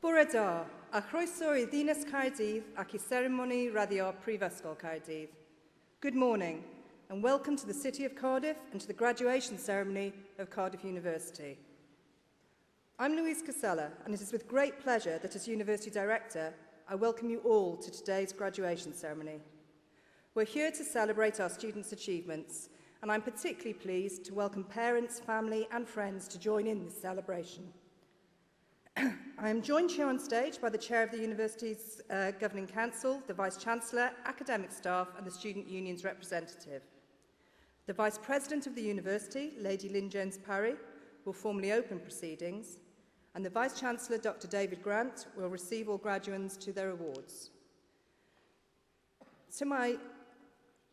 Bore da, a chroeso I ddinas Cardiff ac I seremoni radio Prifysgol Cardiff. Good morning and welcome to the City of Cardiff and to the graduation ceremony of Cardiff University. I'm Louise Casella and it is with great pleasure that as University Director I welcome you all to today's graduation ceremony. We're here to celebrate our students' achievements and I'm particularly pleased to welcome parents, family and friends to join in this celebration. I am joined here on stage by the Chair of the University's Governing Council, the Vice-Chancellor, academic staff and the Student Union's representative. The Vice-President of the University, Lady Lynn Jones-Parry, will formally open proceedings and the Vice-Chancellor, Dr. David Grant, will receive all graduates to their awards. To my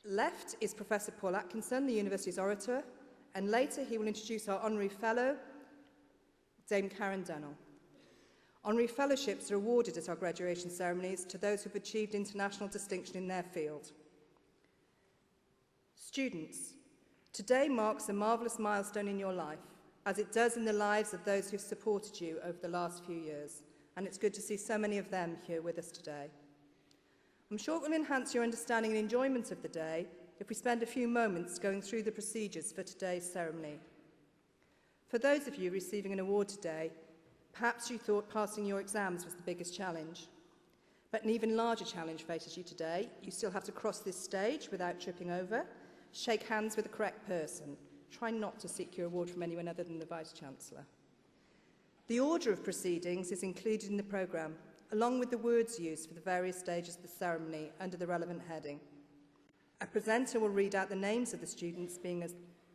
left is Professor Paul Atkinson, the University's orator, and later he will introduce our Honorary Fellow, Dame Karen Dennell. Honorary fellowships are awarded at our graduation ceremonies to those who have achieved international distinction in their field. Students, today marks a marvellous milestone in your life, as it does in the lives of those who have supported you over the last few years, and it's good to see so many of them here with us today. I'm sure it will enhance your understanding and enjoyment of the day if we spend a few moments going through the procedures for today's ceremony. For those of you receiving an award today, perhaps you thought passing your exams was the biggest challenge. But an even larger challenge faces you today. You still have to cross this stage without tripping over, shake hands with the correct person, try not to seek your award from anyone other than the Vice-Chancellor. The order of proceedings is included in the programme, along with the words used for the various stages of the ceremony under the relevant heading. A presenter will read out the names of the students being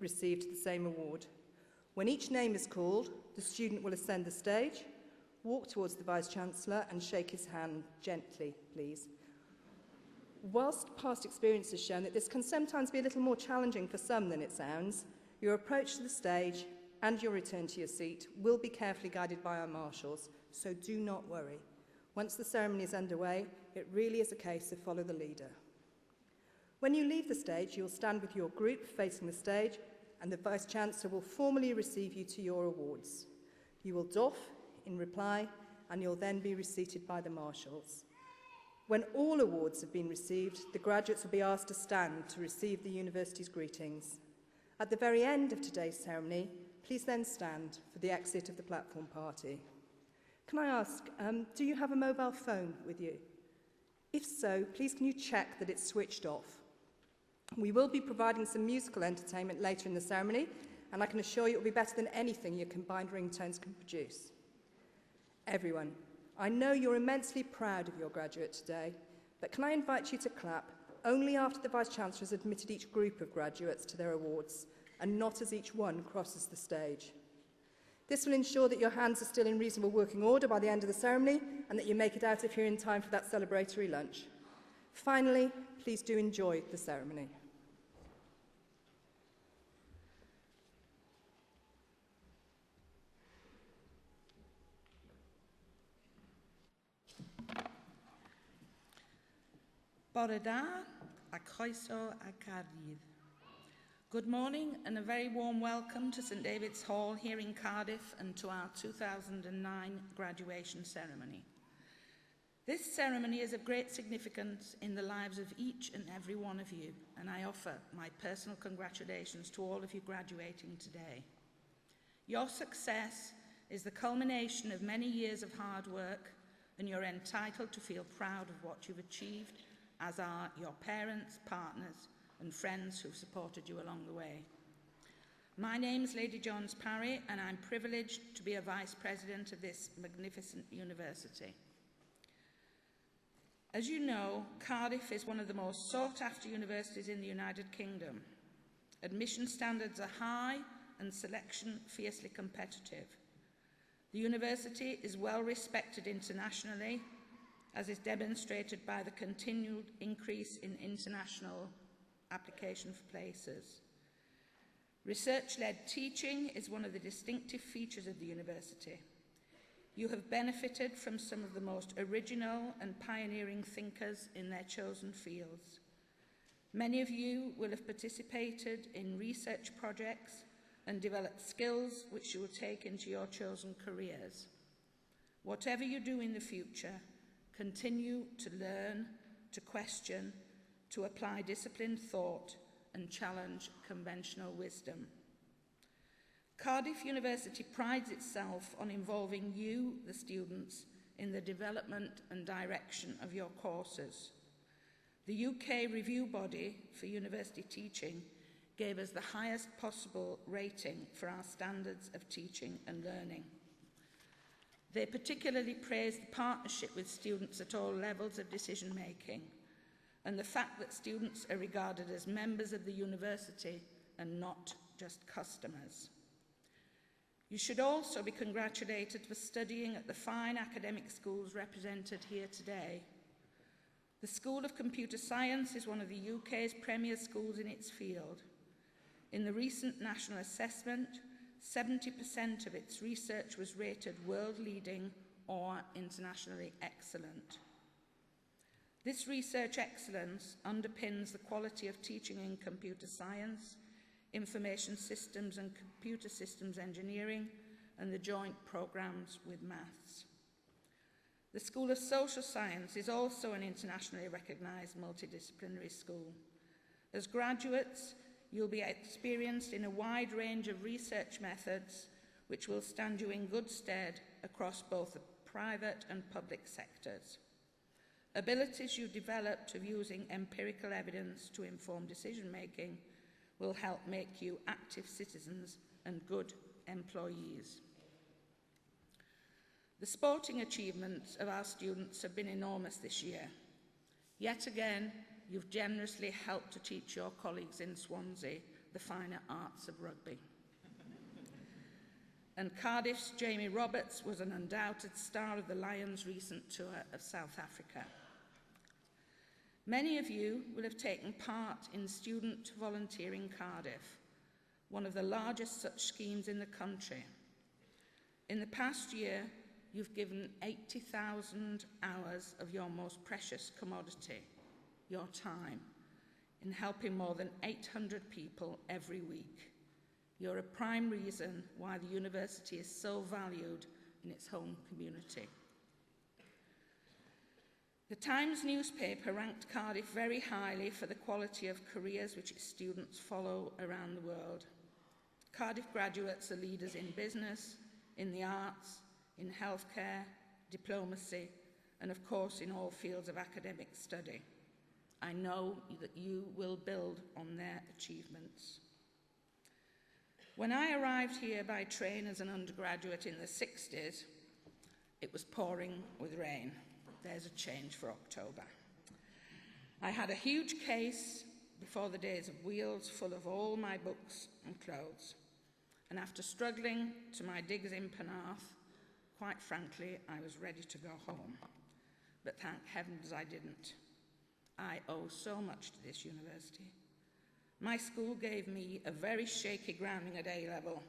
received the same award. When each name is called, the student will ascend the stage, walk towards the Vice-Chancellor and shake his hand gently, please. Whilst past experience has shown that this can sometimes be a little more challenging for some than it sounds, your approach to the stage and your return to your seat will be carefully guided by our marshals, so do not worry. Once the ceremony is underway, it really is a case of follow the leader. When you leave the stage, you'll stand with your group facing the stage and the Vice-Chancellor will formally receive you to your awards. You will doff in reply and you'll then be reseated by the marshals. When all awards have been received, the graduates will be asked to stand to receive the university's greetings. At the very end of today's ceremony, please then stand for the exit of the platform party. Can I ask, do you have a mobile phone with you? If so, please can you check that it's switched off? We will be providing some musical entertainment later in the ceremony, and I can assure you it will be better than anything your combined ringtones can produce. Everyone, I know you're immensely proud of your graduate today, but can I invite you to clap only after the Vice-Chancellor has admitted each group of graduates to their awards, and not as each one crosses the stage. This will ensure that your hands are still in reasonable working order by the end of the ceremony, and that you make it out of here in time for that celebratory lunch. Finally, please do enjoy the ceremony. Bore da, a chroeso a Cardiff. Good morning and a very warm welcome to St David's Hall here in Cardiff and to our 2009 graduation ceremony. This ceremony is of great significance in the lives of each and every one of you, and I offer my personal congratulations to all of you graduating today. Your success is the culmination of many years of hard work, and you're entitled to feel proud of what you've achieved, as are your parents, partners, and friends who've supported you along the way. My name's Lady Jones-Parry, and I'm privileged to be a Vice President of this magnificent university. As you know, Cardiff is one of the most sought-after universities in the United Kingdom. Admission standards are high and selection fiercely competitive. The university is well respected internationally, as is demonstrated by the continued increase in international application for places. Research-led teaching is one of the distinctive features of the university. You have benefited from some of the most original and pioneering thinkers in their chosen fields. Many of you will have participated in research projects and developed skills which you will take into your chosen careers. Whatever you do in the future, continue to learn, to question, to apply disciplined thought and challenge conventional wisdom. Cardiff University prides itself on involving you, the students, in the development and direction of your courses. The UK review body for university teaching gave us the highest possible rating for our standards of teaching and learning. They particularly praised the partnership with students at all levels of decision-making and the fact that students are regarded as members of the university and not just customers. You should also be congratulated for studying at the fine academic schools represented here today. The School of Computer Science is one of the UK's premier schools in its field. In the recent national assessment, 70% of its research was rated world-leading or internationally excellent. This research excellence underpins the quality of teaching in computer science, information systems and computer systems engineering, and the joint programmes with maths. The School of Social Science is also an internationally recognised multidisciplinary school. As graduates, you'll be experienced in a wide range of research methods which will stand you in good stead across both the private and public sectors. Abilities you developed of using empirical evidence to inform decision-making will help make you active citizens and good employees. The sporting achievements of our students have been enormous this year. Yet again, you've generously helped to teach your colleagues in Swansea the finer arts of rugby. And Cardiff's Jamie Roberts was an undoubted star of the Lions' recent tour of South Africa. Many of you will have taken part in Student Volunteering Cardiff, one of the largest such schemes in the country. In the past year, you've given 80,000 hours of your most precious commodity, your time, in helping more than 800 people every week. You're a prime reason why the university is so valued in its home community. The Times newspaper ranked Cardiff very highly for the quality of careers which its students follow around the world. Cardiff graduates are leaders in business, in the arts, in healthcare, diplomacy, and of course in all fields of academic study. I know that you will build on their achievements. When I arrived here by train as an undergraduate in the 60s, it was pouring with rain. There's a change for October. I had a huge case before the days of wheels full of all my books and clothes. And after struggling to my digs in Penarth, quite frankly, I was ready to go home. But thank heavens I didn't. I owe so much to this university. My school gave me a very shaky grounding at A-level.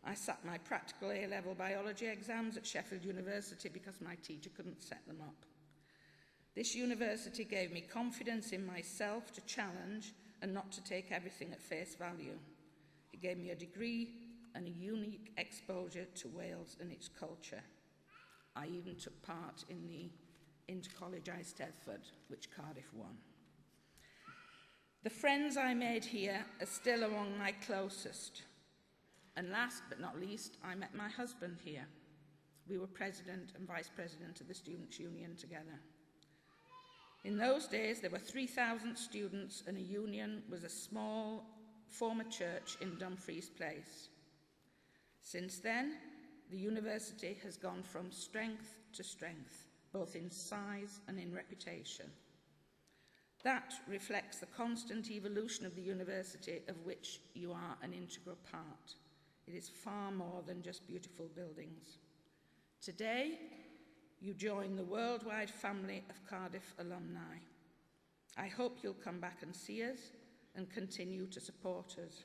I sat my practical A-level biology exams at Sheffield University because my teacher couldn't set them up. This university gave me confidence in myself to challenge and not to take everything at face value. It gave me a degree and a unique exposure to Wales and its culture. I even took part in the Intercollege Eisteddfod, which Cardiff won. The friends I made here are still among my closest. And last but not least, I met my husband here. We were president and vice president of the Students' Union together. In those days, there were 3,000 students and a union was a small former church in Dumfries Place. Since then, the university has gone from strength to strength, both in size and in reputation. That reflects the constant evolution of the university of which you are an integral part. It is far more than just beautiful buildings. Today, you join the worldwide family of Cardiff alumni. I hope you'll come back and see us and continue to support us.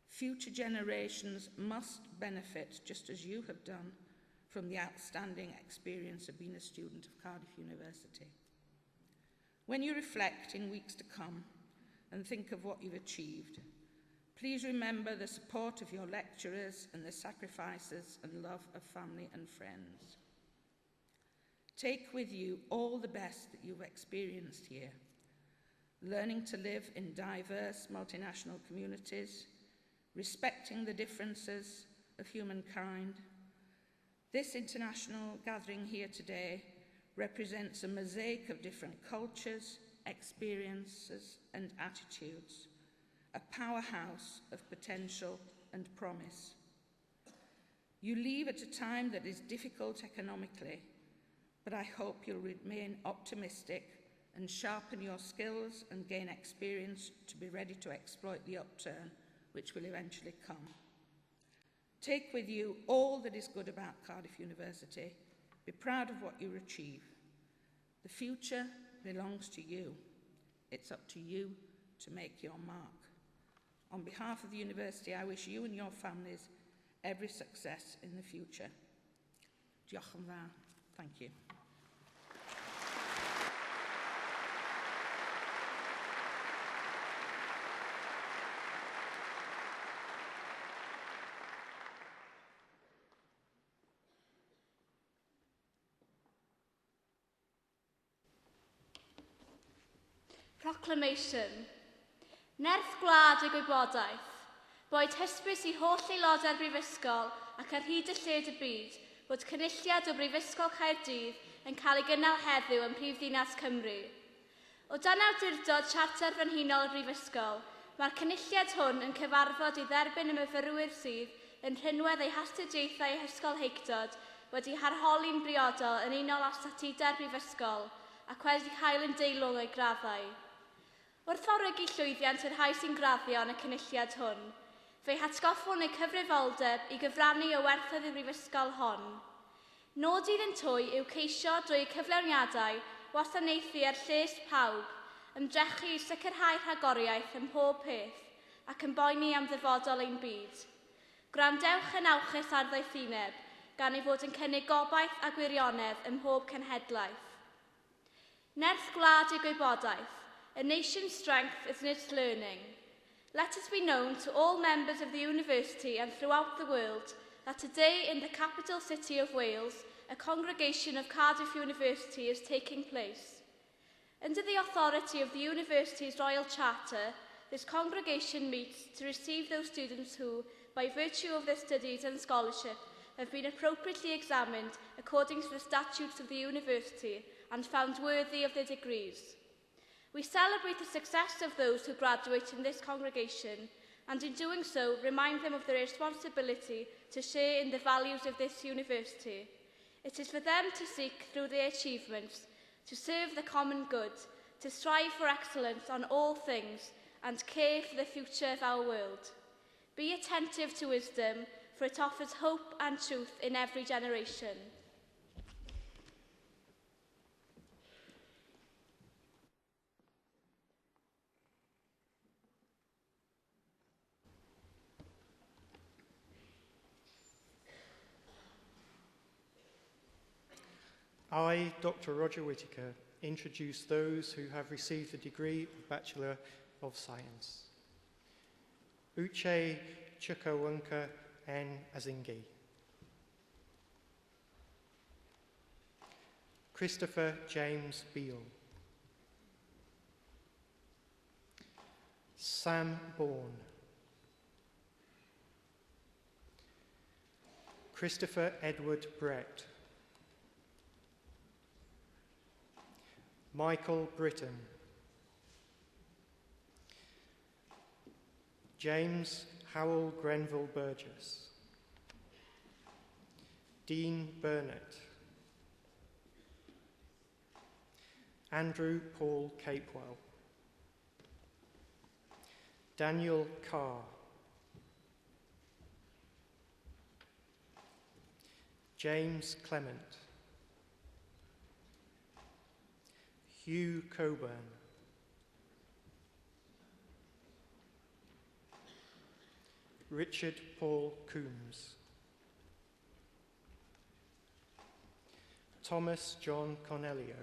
Future generations must benefit, just as you have done, from the outstanding experience of being a student of Cardiff University. When you reflect in weeks to come and think of what you've achieved, please remember the support of your lecturers and the sacrifices and love of family and friends. Take with you all the best that you've experienced here, learning to live in diverse multinational communities, respecting the differences of humankind. This international gathering here today represents a mosaic of different cultures, experiences, and attitudes, a powerhouse of potential and promise. You leave at a time that is difficult economically, but I hope you'll remain optimistic and sharpen your skills and gain experience to be ready to exploit the upturn which will eventually come. Take with you all that is good about Cardiff University. Be proud of what you achieve. The future belongs to you. It's up to you to make your mark. On behalf of the university, I wish you and your families every success in the future. Diolch yn fawr. Thank you. Proclamation. Nerth gwlad y gwybodaeth, boed hysbys i holl aelodau'r Brifysgol ac ar hyd y lled y byd bod cynulliad o Brifysgol Caerdydd yn cael ei gynnal heddiw yn Prifddinas Cymru. O dan awdurdod Charter Frenhinol y Brifysgol, mae'r cynulliad hwn yn cyfarfod i dderbyn y myfyrwyr sydd yn rhinwedd eu hastudiaethau Ysgol Heictod wedi harholi'n briodol yn unol â statudau'r Brifysgol ac wedi cael yn deilwng o'i graddau. Wrth orygu llwyddiant yr rhai sy'n graddio yn y cynulliad hwn, fe'i hatgoffwn eu cyfrifoldeb i gyfrannu o werthoedd y Brifysgol hon. Nodydd yn twy yw ceisio drwy cyflawniadau wasanaethu ar lles pawb, ymdrechu i sicrhau rhagoriaeth ym mhob peth ac yn boeni am ddyfodol ein byd. Gwrandewch yn awchus ar ddaethineb gan ei fod yn cynnig gobaith a gwirionedd ym mhob cenhedlaeth. Nerth gwlad y gwybodaeth. A nation's strength is in its learning. Let it be known to all members of the university and throughout the world that today in the capital city of Wales, a congregation of Cardiff University is taking place. Under the authority of the university's Royal Charter, this congregation meets to receive those students who, by virtue of their studies and scholarship, have been appropriately examined according to the statutes of the university and found worthy of their degrees. We celebrate the success of those who graduate in this congregation and in doing so remind them of their responsibility to share in the values of this university. It is for them to seek through their achievements to serve the common good, to strive for excellence on all things and care for the future of our world. Be attentive to wisdom, for it offers hope and truth in every generation. I, Dr. Roger Whittaker, introduce those who have received the degree of Bachelor of Science. Uche Chukwuemeka N. Azingi. Christopher James Beale. Sam Bourne. Christopher Edward Brett. Michael Britton. James Howell Grenville Burgess. Dean Burnett. Andrew Paul Capewell. Daniel Carr. James Clement. Hugh Coburn. Richard Paul Coombs. Thomas John Cornelio.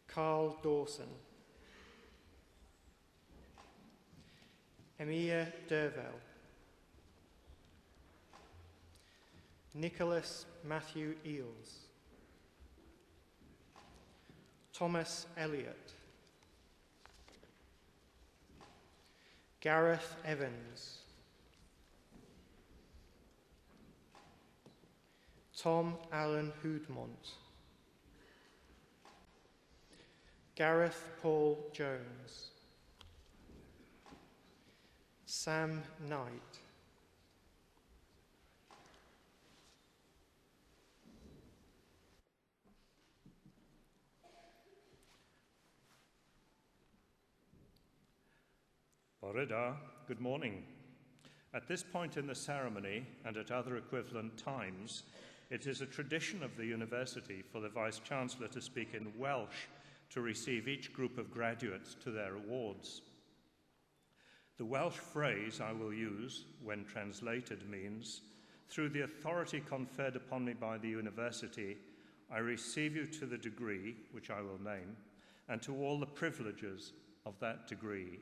Carl Dawson. Emilia Dervell. Nicholas Matthew Eels, Thomas Elliott, Gareth Evans, Tom Allen Hoodmont, Gareth Paul Jones, Sam Knight, Bore da, good morning. At this point in the ceremony and at other equivalent times, it is a tradition of the university for the Vice-Chancellor to speak in Welsh to receive each group of graduates to their awards. The Welsh phrase I will use, when translated, means, "Through the authority conferred upon me by the university, I receive you to the degree, which I will name, and to all the privileges of that degree.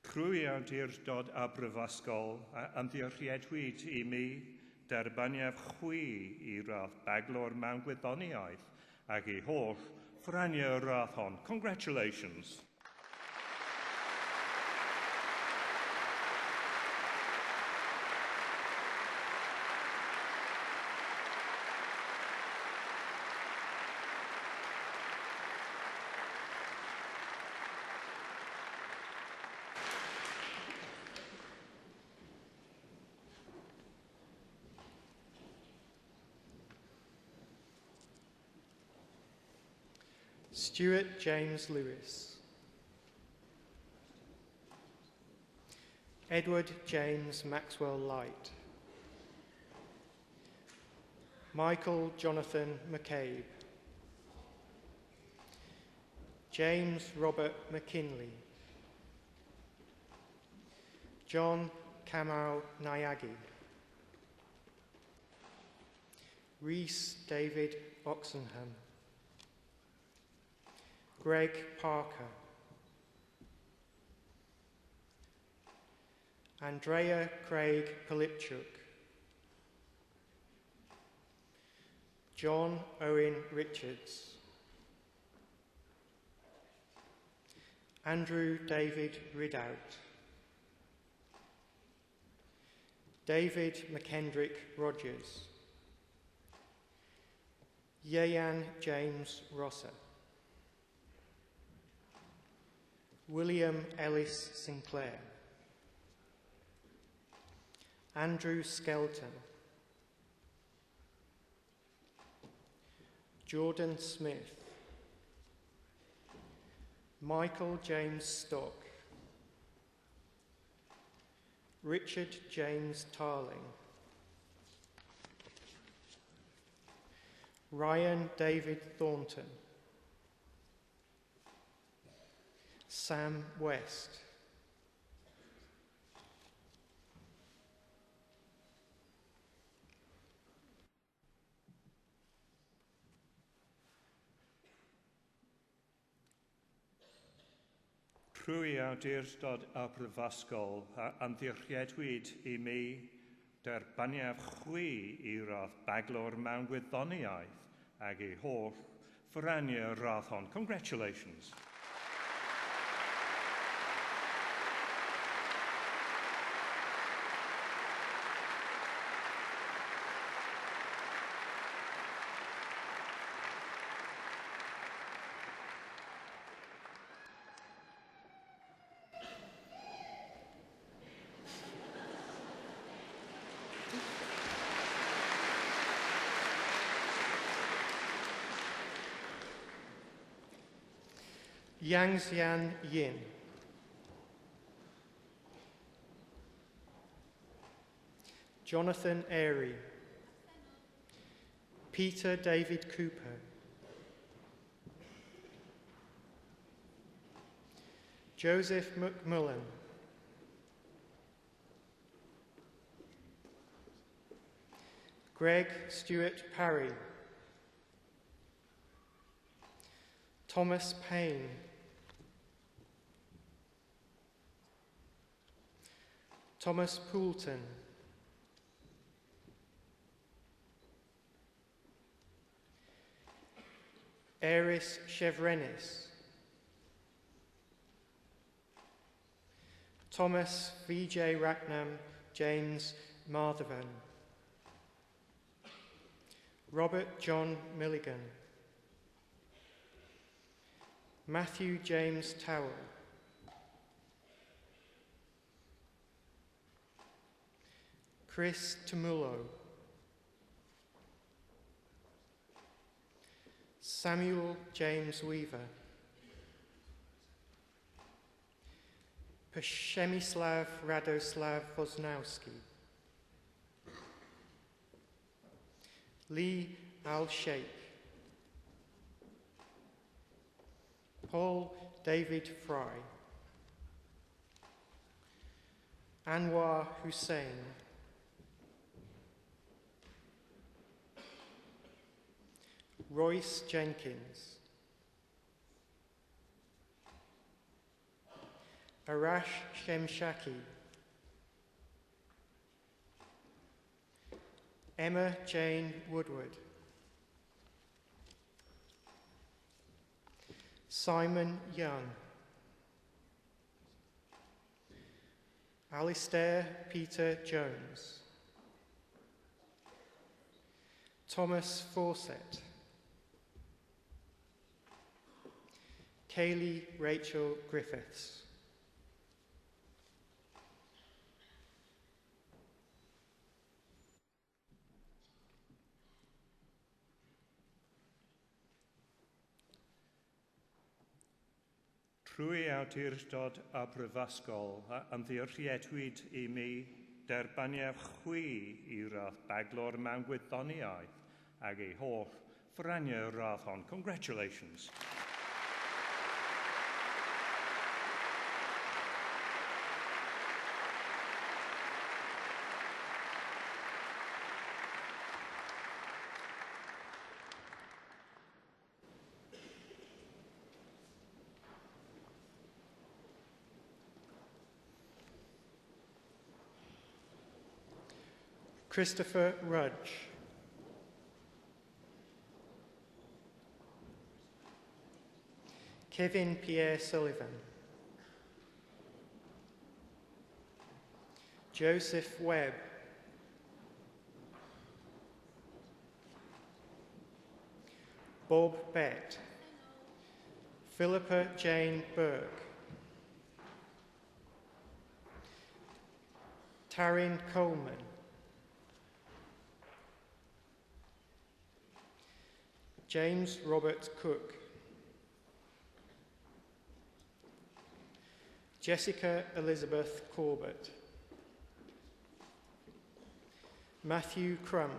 Trwy awdurdod a brifysgol a ymddiheuriadwyd I mi derbaniaf chwi I radd baglor mewn gwyddoniaeth ac I holl ffraniau'r radd hon." Congratulations. Stuart James Lewis, Edward James Maxwell Light, Michael Jonathan McCabe, James Robert McKinley, John Kamau Nyagi, Rhys David Oxenham, Greg Parker, Andrea Craig Polipchuk, John Owen Richards, Andrew David Ridout, David McKendrick Rogers, Yeyan James Rosser, William Ellis Sinclair, Andrew Skelton, Jordan Smith, Michael James Stock, Richard James Tarling, Ryan David Thornton, Sam West, Trwy awdurdod a brifysgol a ymddiheuriadwyd I mi derbaniaf chwi I radd baglor mewn gwyddoniaeth ac I holl ffraniau'r radd hon. Congratulations. Yangxian Yin, Jonathan Airy, Peter David Cooper, Joseph McMullen, Greg Stewart Parry, Thomas Payne, Thomas Poulton, Eris Chevrenis, Thomas V.J. Racknam, James Marthavan, Robert John Milligan, Matthew James Towell, Chris Tumullo, Samuel James Weaver, Przemysław Radoslav Woznowski, Lee Al-Sheikh, Paul David Fry, Anwar Hussain, Royce Jenkins, Arash Shemshaki, Emma Jane Woodward, Simon Young, Alistair Peter Jones, Thomas Fawcett, Kaylee Rachel Griffiths, Trwy awdurdod a brifysgol, ymddiriedwyd I mi derbaniaf chwi I radd baglor mewn gwyddoniaeth ag ei holl ffraniau radd hon. Congratulations. Christopher Rudge, Kevin Pierre Sullivan, Joseph Webb, Bob Bett, Philippa Jane Burke, Taryn Coleman, James Robert Cook, Jessica Elizabeth Corbett, Matthew Crump,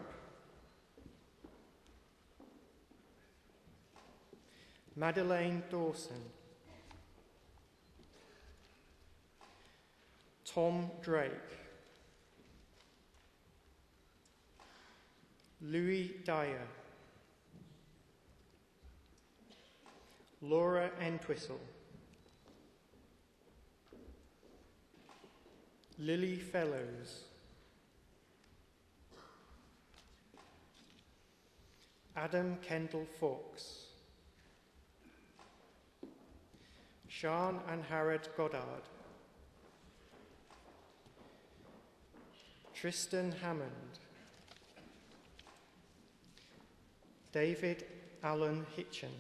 Madeleine Dawson, Tom Drake, Louis Dyer, Laura Entwistle, Lily Fellows, Adam Kendall Fox, Sean and Harrod Goddard, Tristan Hammond, David Allen Hitchen,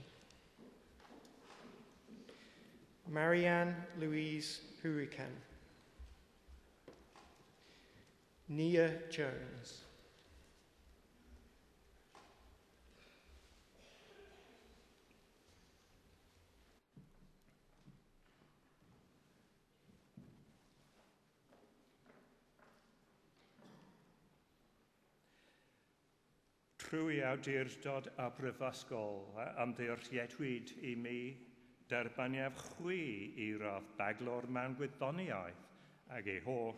Marianne Louise Hurricane, Nia Jones, Trwy awdurdod a brifysgol, ymddiriedwyd I mi derbaniaf chwi I radd baglor mewn gwyddoniaeth ag ei holl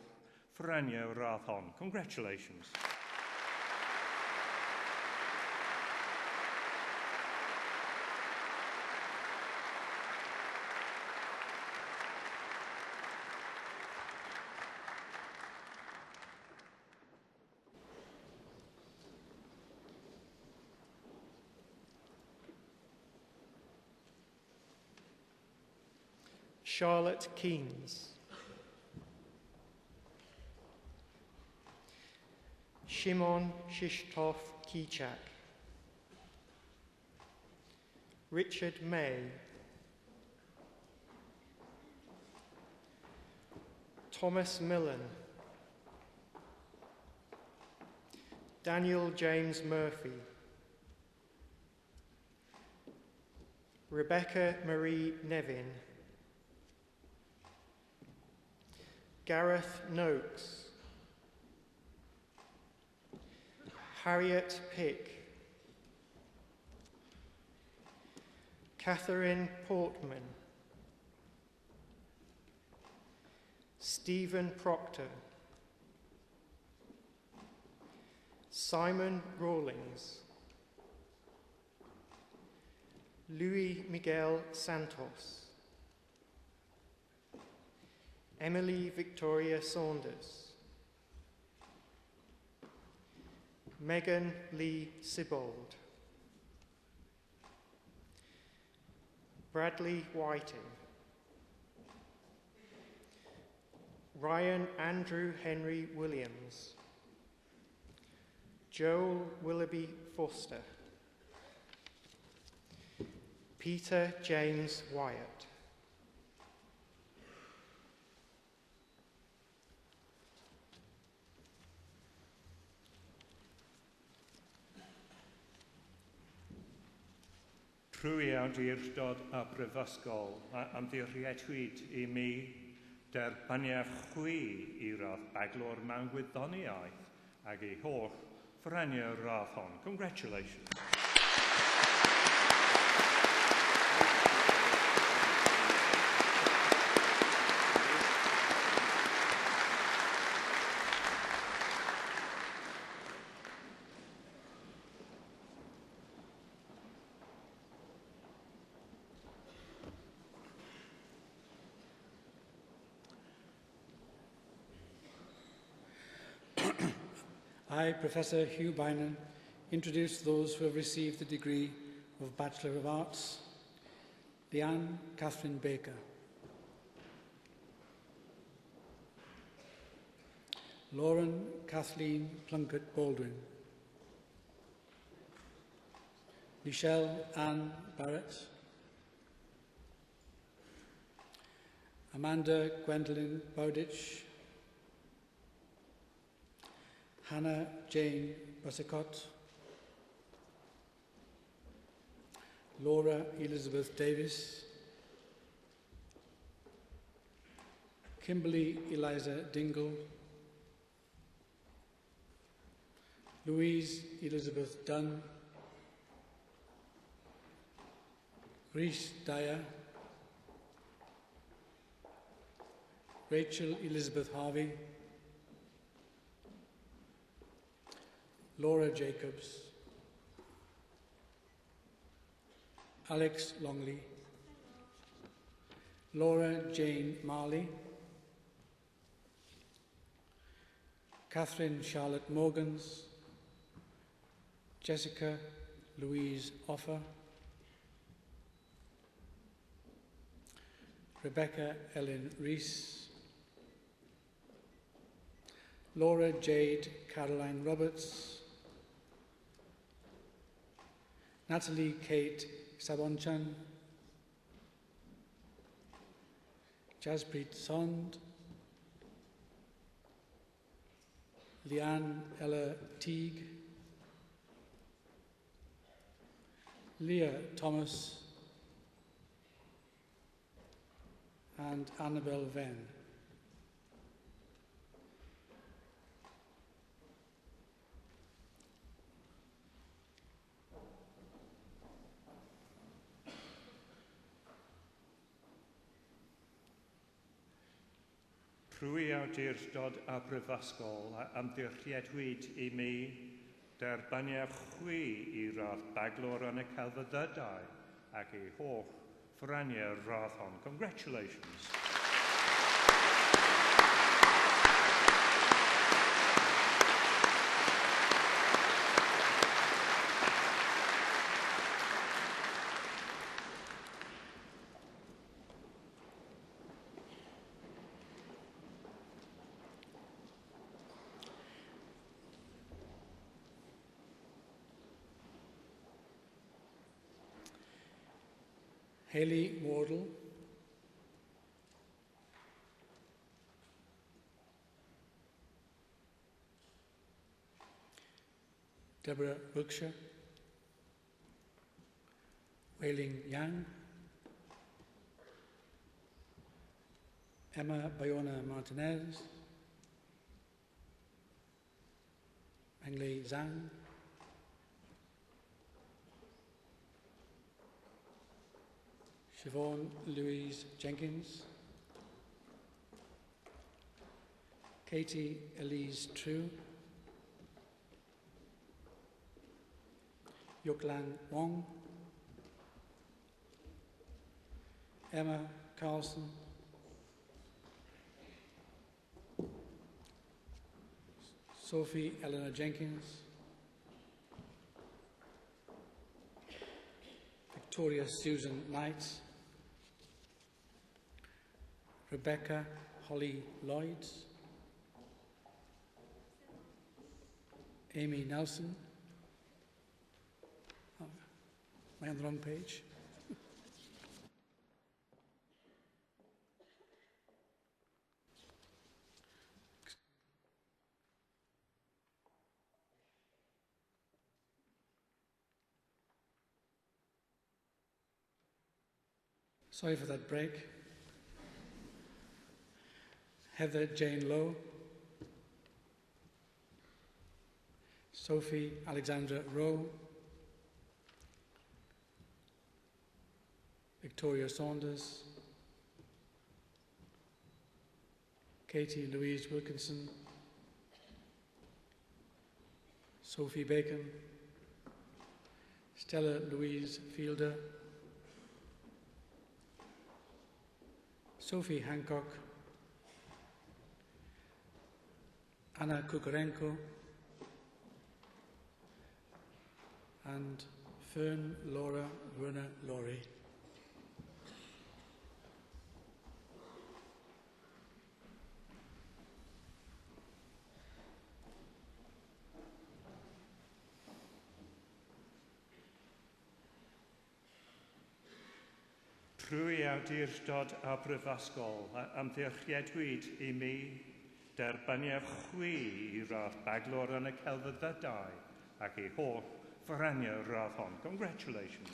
ffraniau radd hon. Congratulations. Charlotte Keynes, Shimon Shishtov Kichak, Richard May, Thomas Millen, Daniel James Murphy, Rebecca Marie Nevin, Gareth Noakes, Harriet Pick, Catherine Portman, Stephen Proctor, Simon Rawlings, Louis Miguel Santos, Emily Victoria Saunders, Megan Lee Sibold, Bradley Whiting, Ryan Andrew Henry Williams, Joel Willoughby Foster, Peter James Wyatt, Trwy awdurdod a brifysgol a ymddiriedwyd I mi derbaniaf chwi I radd baglor mewn gwyddoniaeth ac I holl ffreniau'r radd hon. Congratulations. I, Professor Hugh Bynan, introduce those who have received the degree of Bachelor of Arts. Leanne Catherine Baker. Lauren Kathleen Plunkett Baldwin. Michelle Ann Barrett. Amanda Gwendolyn Bowditch. Hannah Jane Bussicott, Laura Elizabeth Davis, Kimberly Eliza Dingle, Louise Elizabeth Dunn, Reese Dyer, Rachel Elizabeth Harvey, Laura Jacobs, Alex Longley, Laura Jane Marley, Catherine Charlotte Morgans, Jessica Louise Offer, Rebecca Ellen Rees, Laura Jade Caroline Roberts, Natalie Kate Sabonchan, Jaspreet Sond, Leanne Ella Teague, Leah Thomas, and Annabelle Venn. Trwy awdurdod a brifysgol a ymddiriedwyd I mi derbaniaf chwi I radd baglor yn y celfyddydau ac I holl ffreniau'r radd hon. Congratulations. Hayley Wardle, Deborah Wilkshire, Wei-Ling Yang, Emma Bayona Martinez, Menglei Zhang, Siobhan Louise Jenkins, Katie Elise True, Yuklan Wong, Emma Carlson, Sophie Eleanor Jenkins, Victoria Susan Knight, Rebecca Holly Lloyd, Amy Nelson. Oh, am I on the wrong page? Sorry for that break. Heather Jane Lowe, Sophie Alexandra Rowe, Victoria Saunders, Katie Louise Wilkinson, Sophie Bacon, Stella Louise Fielder, Sophie Hancock, Anna Kukurenko, and Fern Laura Werner Laurie. Trwy awdurdod a brifysgol, ymddirchiedwyd I mi derbyniaf chwi I radd baglor yn y celfyddydau ac I holl fyraniau'r radd hon. Congratulations.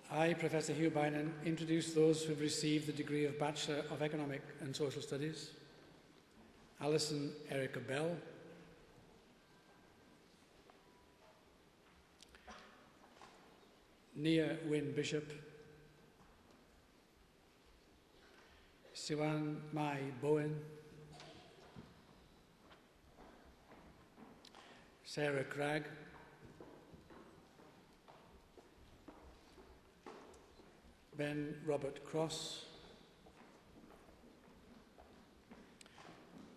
I, Professor Hugh Bynan, introduce those who have received the degree of Bachelor of Economic and Social Studies. Alison Erica Bell, Nia Wynne Bishop, Siwan Mai Bowen, Sarah Cragg, Ben Robert Cross,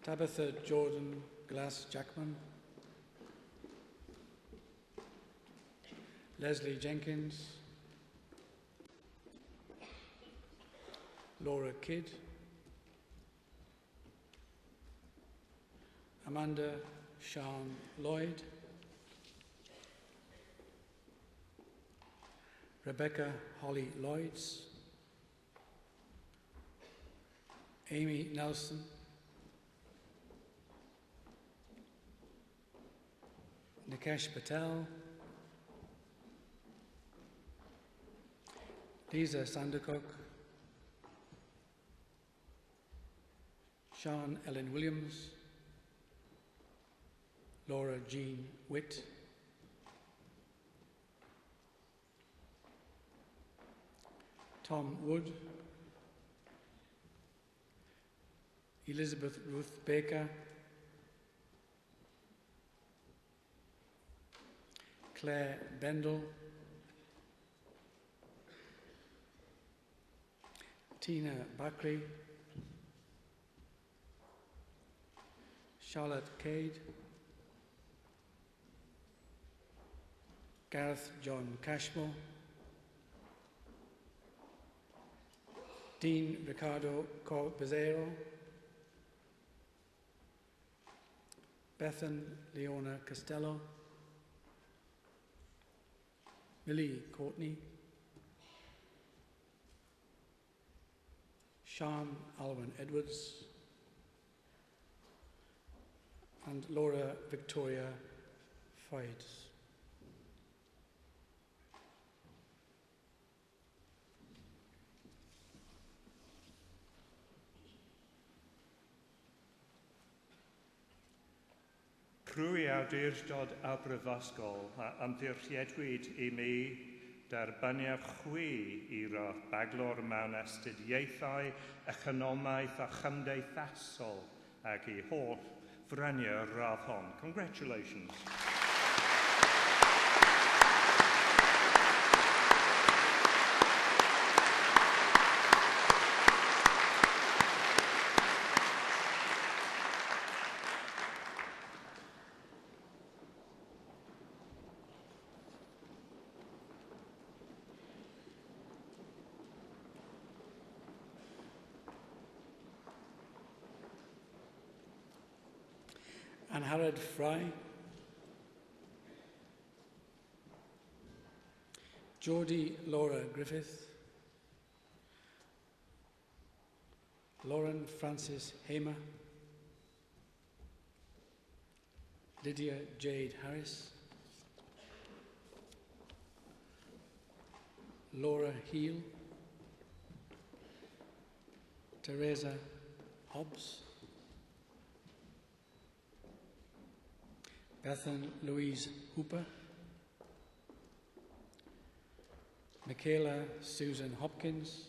Tabitha Jordan Glass Jackman, Leslie Jenkins, Laura Kidd, Amanda Sean Lloyd, Rebecca Holly Lloyds, Amy Nelson, Nikesh Patel, Lisa Sandercock, Sean Ellen Williams, Laura Jean Witt, Tom Wood, Elizabeth Ruth Baker, Claire Bendel, Tina Bakri, Charlotte Cade, Gareth John Cashmore, Dean Ricardo Corbizero, Bethan Leona Costello, Millie Courtney, Sean Alwyn Edwards, and Laura Victoria Foyds. Crwy awdurdod Aberfysgol a ymddiriedwyd I mi derbyniad chwi I roedd baglor mewn astudiaethau, economaeth a chymdeithasol ac I holl fryniau radd hon. Congratulations. And Harrod Fry, Geordie Laura Griffith, Lauren Francis Hamer, Lydia Jade Harris, Laura Heel, Teresa Hobbs, Bethan Louise Hooper, Michaela Susan Hopkins,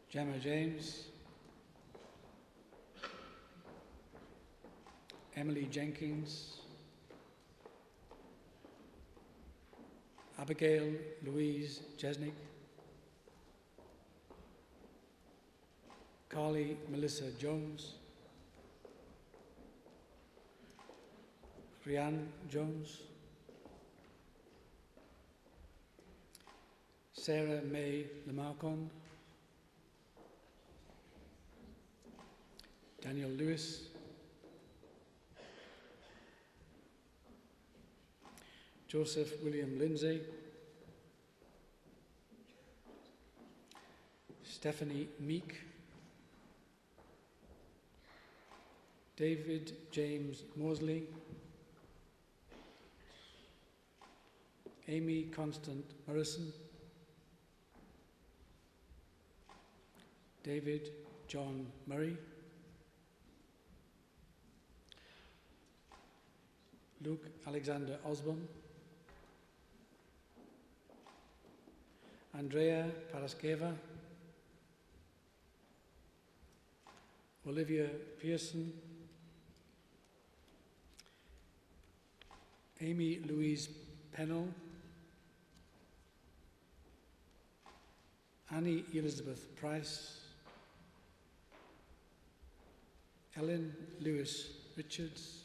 Gemma James, Emily Jenkins, Abigail Louise Jesnick, Carly Melissa Jones, Rhiann Jones, Sarah May Lamarcon, Daniel Lewis, Joseph William Lindsay, Stephanie Meek, David James Mosley, Amy Constant Morrison, David John Murray, Luke Alexander Osborne, Andrea Paraskeva, Olivia Pearson, Amy Louise Pennell, Annie Elizabeth Price, Ellen Lewis Richards,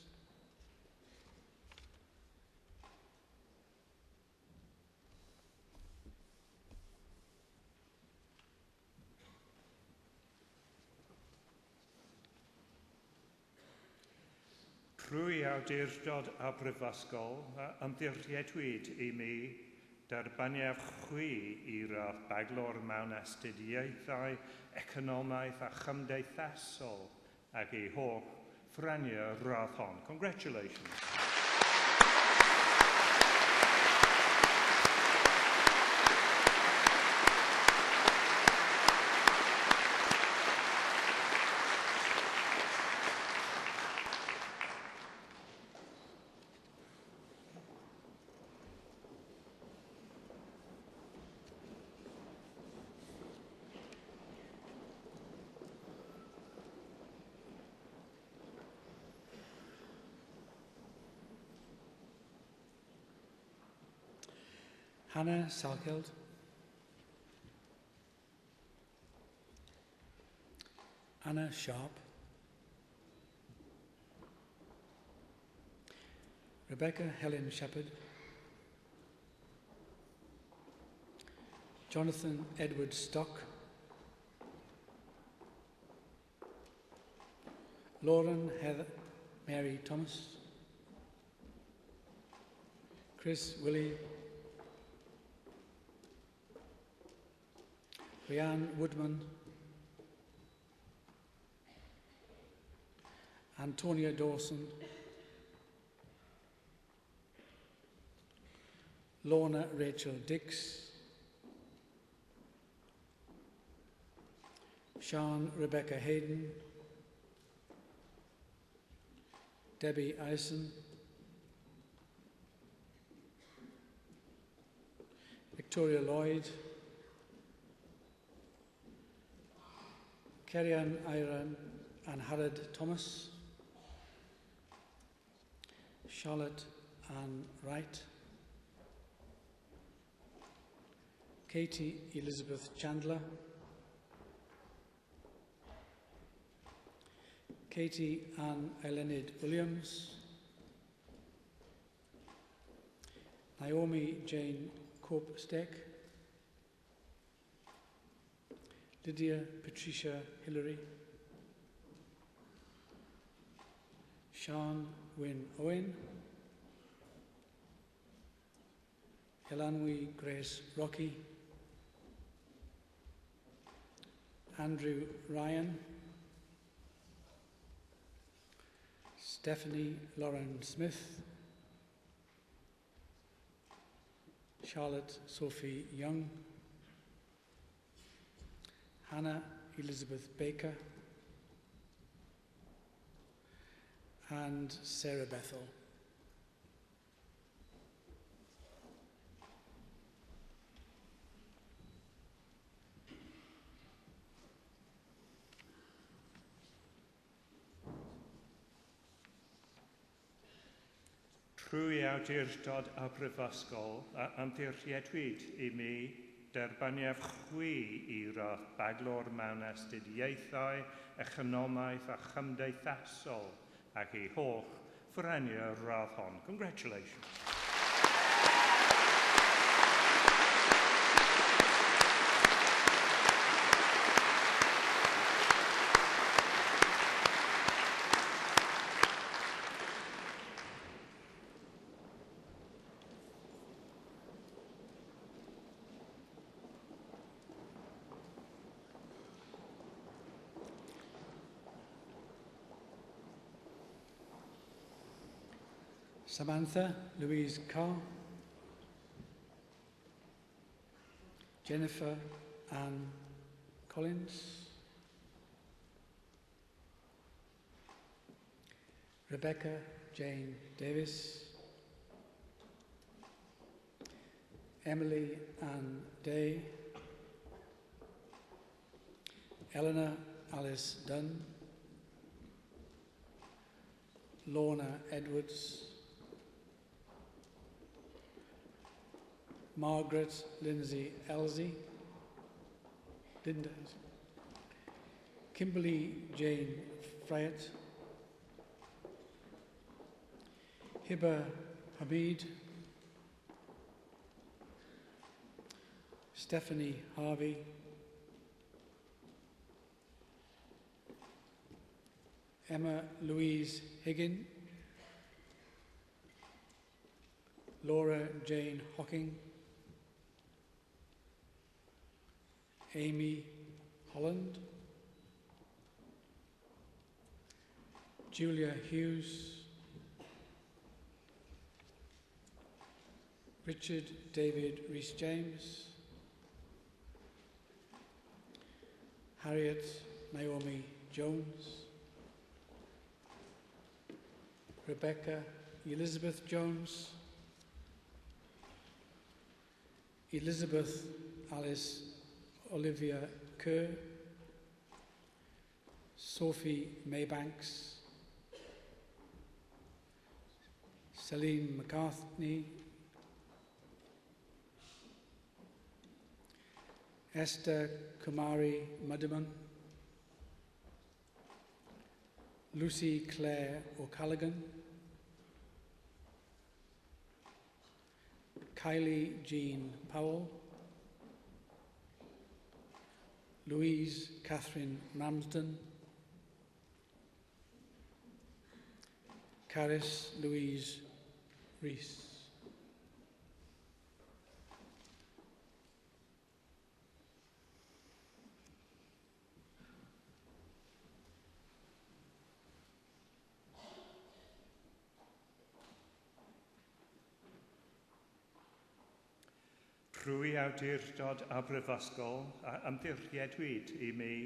Crwy awdurdod Aberfysgol a ymddiriedwyd I mi derbyniad chwi I roedd baglor mewn astudiaethau, economaeth a chymdeithasol ac I holl fryniau radd hon. Congratulations. Hannah Salkeld, Hannah Sharp, Rebecca Helen Shepherd, Jonathan Edward Stock, Lauren Heather Mary Thomas, Chris Willie, Rhianne Woodman, Antonia Dawson, Lorna Rachel Dix, Sean Rebecca Hayden, Debbie Eisen, Victoria Lloyd, Kerry-Ann Iron and Harold Thomas, Charlotte Ann Wright, Katie Elizabeth Chandler, Katie Ann Elenid Williams, Naomi Jane Cope-Steck, Lydia Patricia Hillary, Sean Wynne Owen, Elanwi Grace Rocky, Andrew Ryan, Stephanie Lauren Smith, Charlotte Sophie Young, Hannah Elizabeth Baker, and Sarah Bethel. Trwy awdurdod a brifysgol, ymddiriedwyd I mi derbaniaf chwi I rodd baglor mewn astudiaethau, economaidd a chymdeithasol ac I holl ffreniau'r radd hon. Congratulations. Samantha Louise Carr, Jennifer Ann Collins, Rebecca Jane Davis, Emily Ann Day, Eleanor Alice Dunn, Lorna Edwards, Margaret Lindsay Elsie, Linda, Kimberly Jane Fryatt, Hiba Hamid, Stephanie Harvey, Emma Louise Higgin, Laura Jane Hocking, Amy Holland, Julia Hughes, Richard David Rhys-James, Harriet Naomi Jones, Rebecca Elizabeth Jones, Elizabeth Alice Olivia Kerr, Sophie Maybanks, Celine McCartney, Esther Kumari Madiman, Lucy Claire O'Callaghan, Kylie Jean Powell, Louise Catherine Ramsden, Caris Louise Rees. Rwy awdurdod a brifysgol a ymddiriedwyd I mi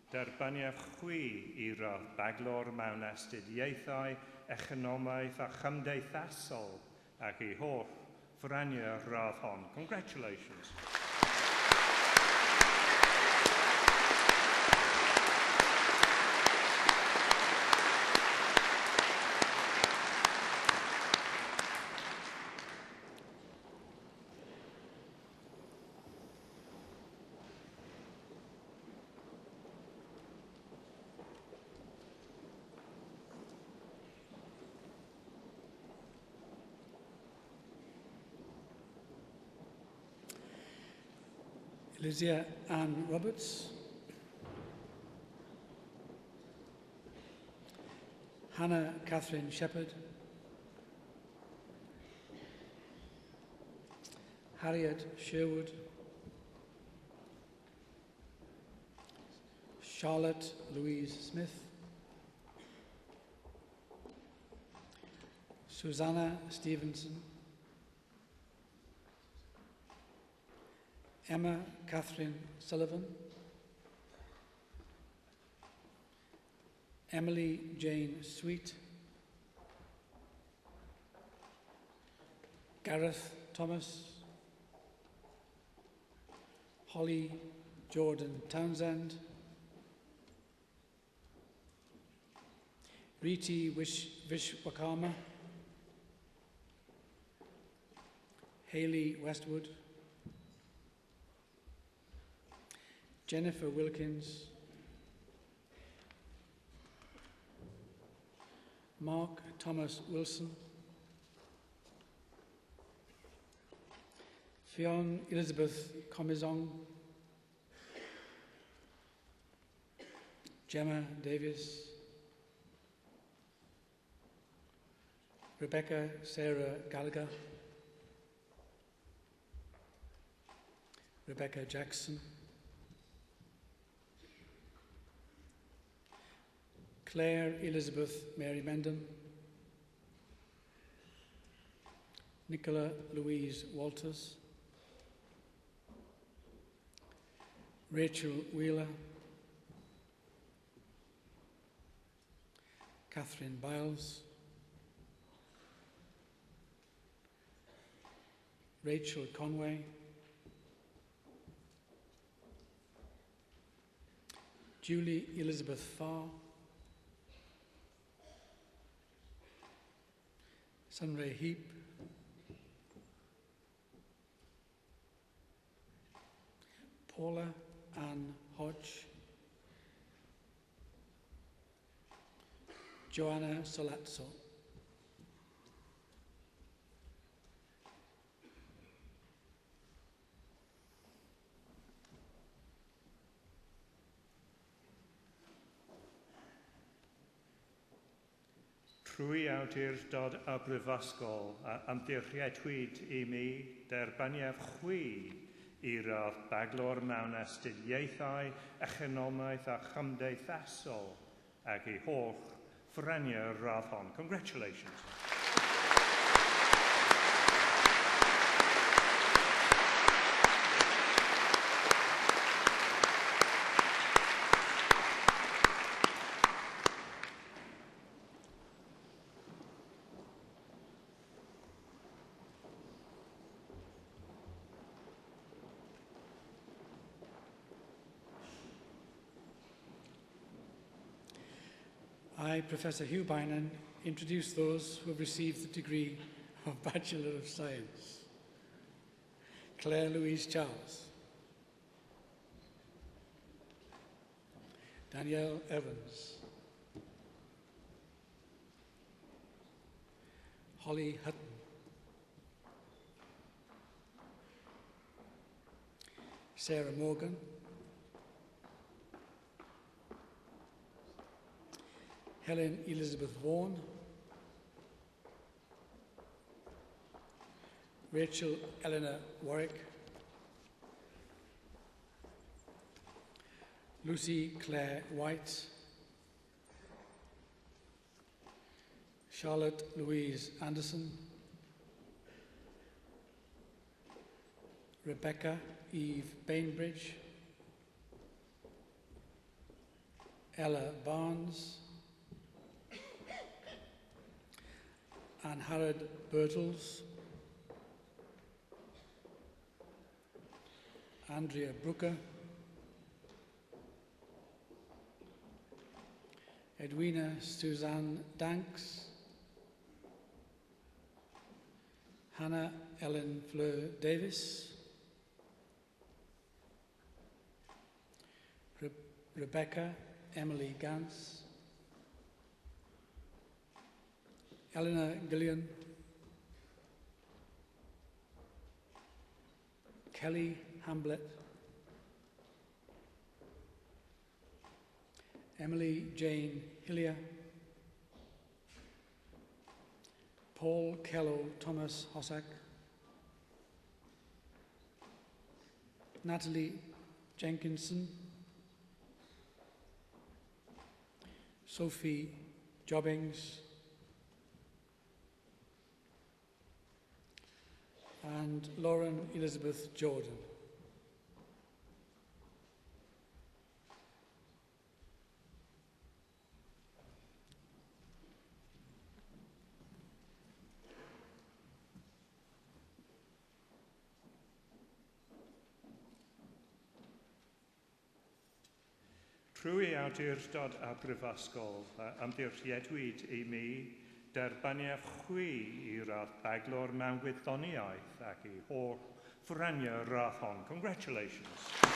derbaniaf chwi I rodd baglor mewn astudiaethau, economaidd a chymdeithasol ac I holl franiau'r radd hon. Congratulations. Lysia Ann Roberts, Hannah Catherine Shepherd, Harriet Sherwood, Charlotte Louise Smith, Susanna Stevenson, Emma Catherine Sullivan, Emily Jane Sweet, Gareth Thomas, Holly Jordan Townsend, Riti Vishwakarma, Hayley Westwood, Jennifer Wilkins, Mark Thomas Wilson, Fionn Elizabeth Comizong, Gemma Davis, Rebecca Sarah Gallagher, Rebecca Jackson, Claire Elizabeth Mary Mendon, Nicola Louise Walters, Rachel Wheeler, Catherine Biles, Rachel Conway, Julie Elizabeth Farr, Sunray Heap, Paula Ann Hodge, Joanna Solazzo, Trwy awdurdod a brifysgol a ymddiriedwyd I mi derbaniaf chwi I radd baglor mewn astudiaethau, economaidd a chymdeithasol ac I holl franiau'r radd hon. Congratulations. I, Professor Hugh Bynan, introduce those who have received the degree of Bachelor of Science. Claire Louise Charles, Danielle Evans, Holly Hutton. Sarah Morgan. Helen Elizabeth Vaughan. Rachel Eleanor Warwick. Lucy Claire White. Charlotte Louise Anderson. Rebecca Eve Bainbridge. Ella Barnes. Anne Harrod Birtles. Andrea Brooker. Edwina Suzanne Danks. Hannah Ellen Fleur Davis. Rebecca Emily Gans. Eleanor Gillian. Kelly Hamblett. Emily Jane Hillier. Paul Kello Thomas Hossack. Natalie Jenkinson. Sophie Jobbings. And Lauren Elizabeth Jordan. Trwy awdurdod a brifysgol, ymddirchiedwyd i mi derbaniaeth chwi i radd beglor mewn gwyddoniaeth ac i holl ffraniau radd hon. Congratulations.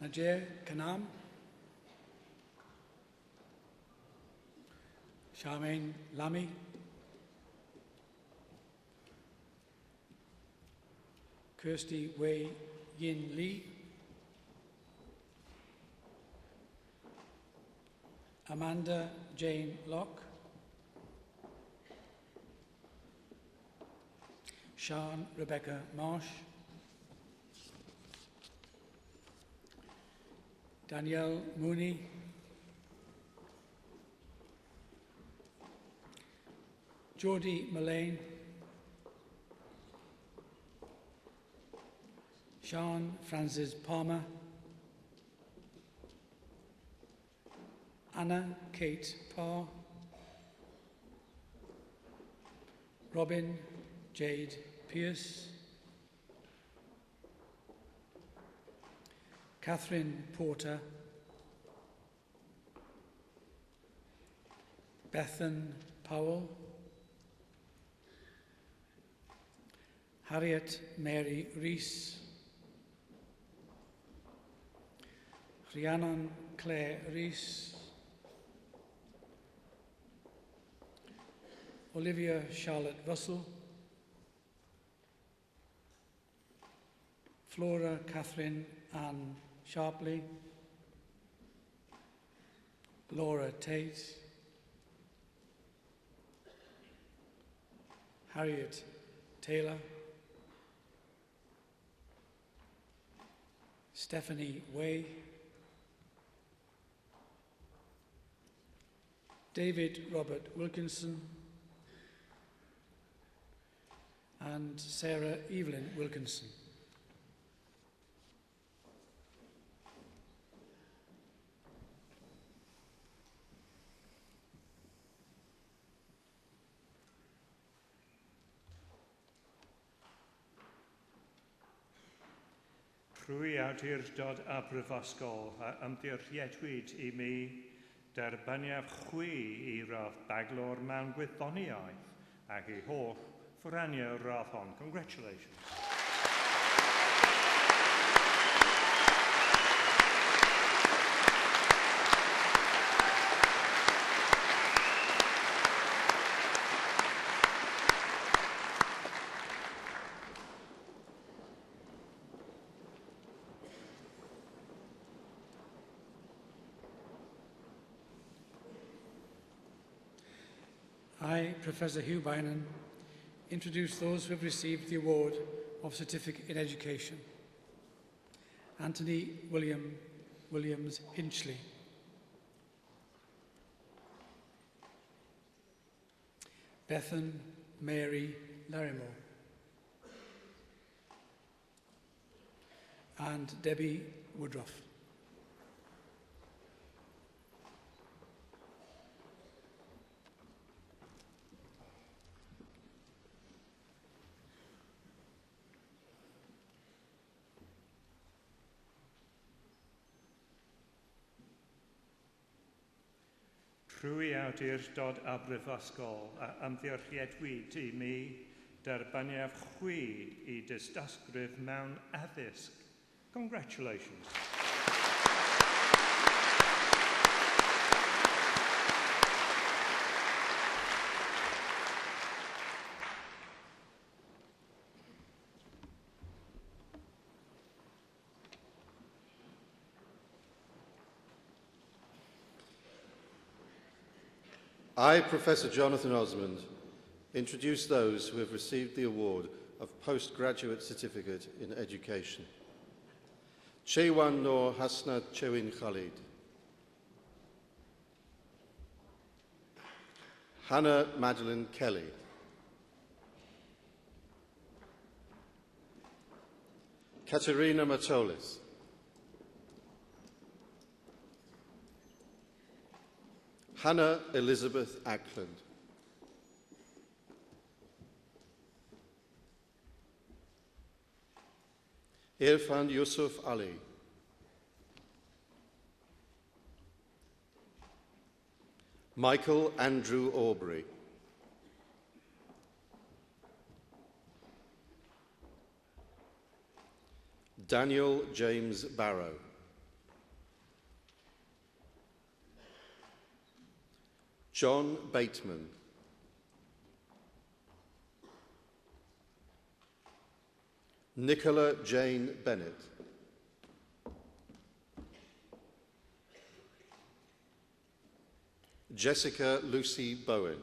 Najee Kanam. Charmaine Lamy. Kirsty Wei Yin Lee. Amanda Jane Locke. Sian Rebecca Marsh. Danielle Mooney. Geordie Mullane. Sean Francis Palmer. Anna Kate Parr. Robin Jade Pierce. Catherine Porter. Bethan Powell. Harriet Mary Rees. Rhiannon Claire Rees. Olivia Charlotte Russell. Flora Catherine Ann Sharpley. Laura Tate. Harriet Taylor. Stephanie Way. David Robert Wilkinson. And Sarah Evelyn Wilkinson. Trwy awdurdod a brifysgol a ymddirchiedwyd I mi derbaniaf chwi I radd baglor mewn gwyddoniaeth ac I holl ffranio radd hon. Congratulations. I, Professor Hugh Bynan, introduce those who have received the award of Certificate in Education. Anthony Williams Hinchley. Bethan Mary Larimore. And Debbie Woodruff. Trwy awdurdod a brifysgol a ymddirchiedwyd I mi derbaniaf chwi I dystysgrif mewn addysg. Congratulations. I, Professor Jonathan Osmond, introduce those who have received the award of Postgraduate Certificate in Education. Chewan Noor Hasnat Chewin Khalid. Hannah Madeline Kelly. Katerina Matolis. Hannah Elizabeth Ackland. Irfan Yusuf Ali. Michael Andrew Aubrey. Daniel James Barrow. John Bateman. Nicola Jane Bennett. Jessica Lucy Bowen.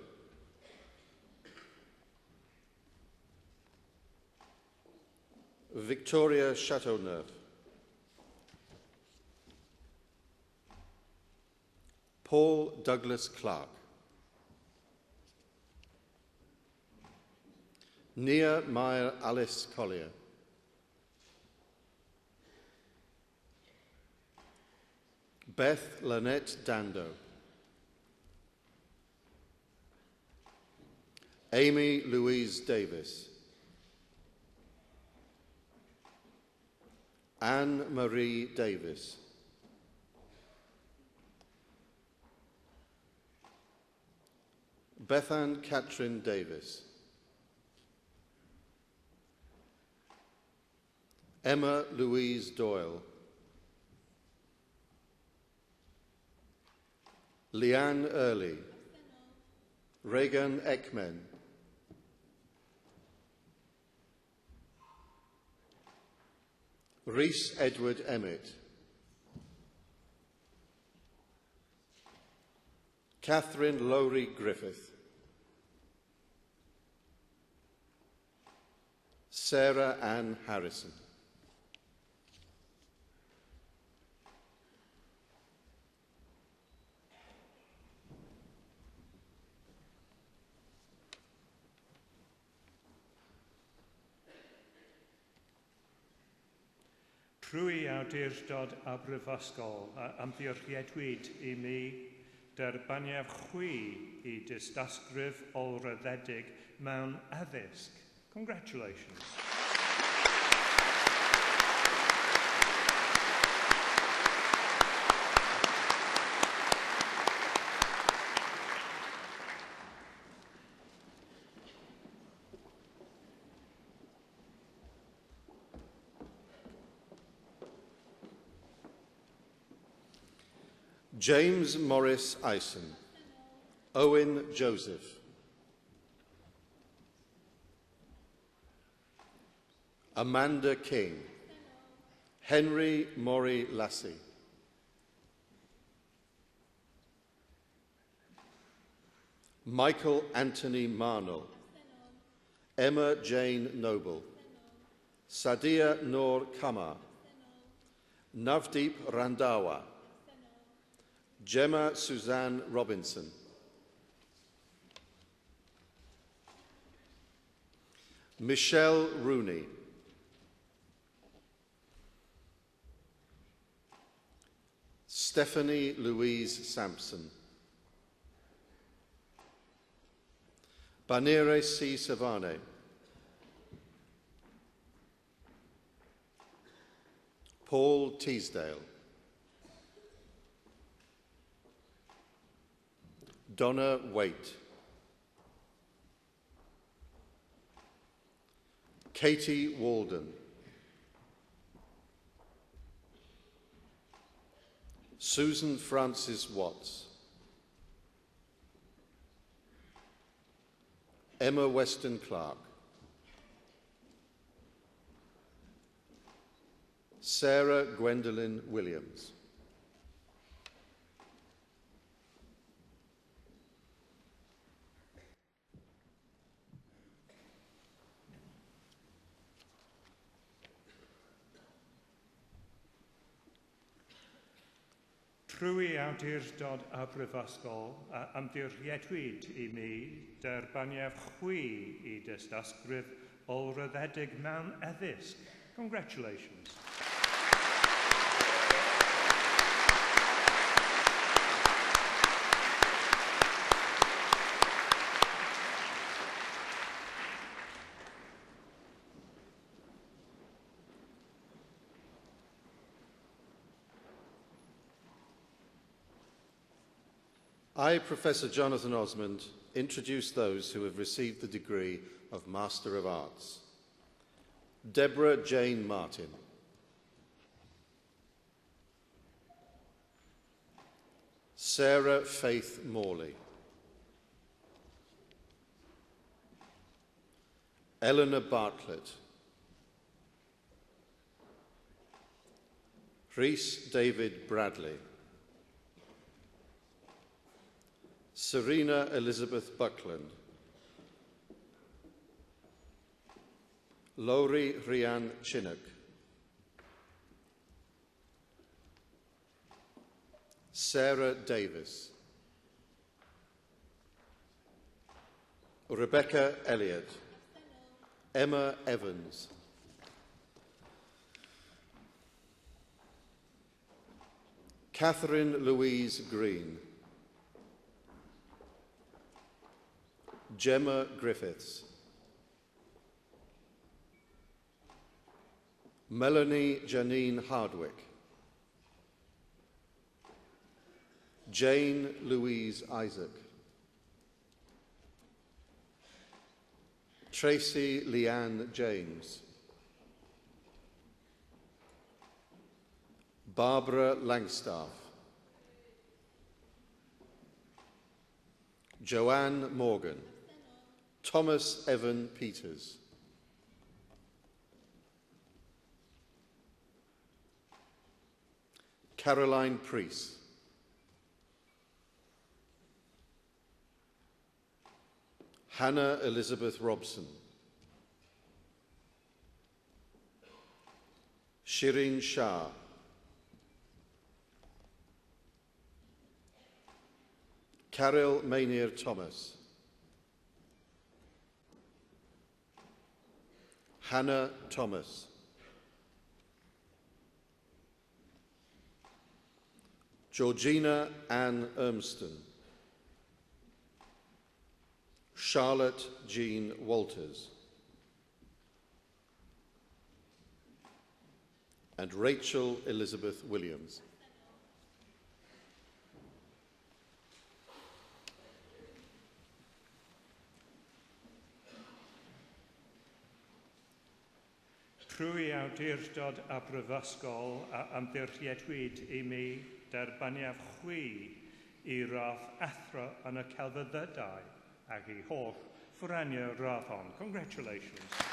Victoria Chateauneuf. Paul Douglas Clark. Nia Meyer Alice Collier. Beth Lynette Dando. Amy Louise Davis. Anne Marie Davis. Bethan Catherine Davis. Emma Louise Doyle. Leanne Early. Reagan Ekmen. Rhys Edward Emmett. Catherine Lowry Griffith. Sarah Ann Harrison. Trwy awdurdod a brifysgol a ymddirchiedwyd I mi derbaniaf chwi I dystysgrif olryddedig mewn addysg. Congratulations. James Morris Eisen. Owen Joseph. Amanda King. Henry Maury Lassie. Michael Anthony Marnell. Emma Jane Noble. Sadia Noor Kamar. Navdeep Randhawa. Gemma Suzanne Robinson. Michelle Rooney. Stephanie Louise Sampson. Banire C. Savane. Paul Teasdale. Donna Waite. Katie Walden. Susan Francis Watts. Emma Weston Clark. Sarah Gwendolyn Williams. Trwy awdurdod a brifysgol, ymddiriedwyd I mi derbaniaf chwi I dystysgrif olryddedig mewn addysg. Congratulations. I, Professor Jonathan Osmond, introduce those who have received the degree of Master of Arts. Deborah Jane Martin. Sarah Faith Morley. Eleanor Bartlett. Rhys David Bradley. Serena Elizabeth Buckland. Laurie Rhian Chinook. Sarah Davis. Rebecca Elliott. Emma Evans. Catherine Louise Green. Gemma Griffiths. Melanie Janine Hardwick. Jane Louise Isaac. Tracy Leanne James. Barbara Langstaff. Joanne Morgan. Thomas Evan Peters. Caroline Priest. Hannah Elizabeth Robson. Shirin Shah. Carol Maynir Thomas. Hannah Thomas. Georgina Ann Ermston. Charlotte Jean Walters. And Rachel Elizabeth Williams. Trwy awdurdod a brifysgol a ymddiriedwyd I mi derbaniaf chwi I rath athro yn y celfyddydau ac I holl ffwraniau rath hon. Congratulations.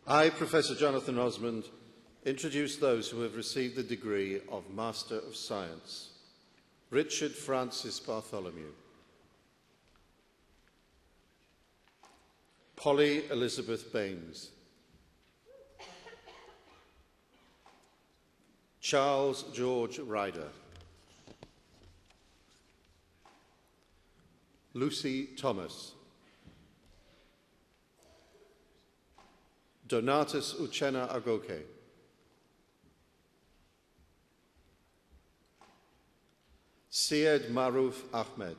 I, Professor Jonathan Osmond, introduce those who have received the degree of Master of Science. Richard Francis Bartholomew. Polly Elizabeth Baines. Charles George Ryder. Lucy Thomas. Donatus Uchenna Agoke. Syed Maruf Ahmed.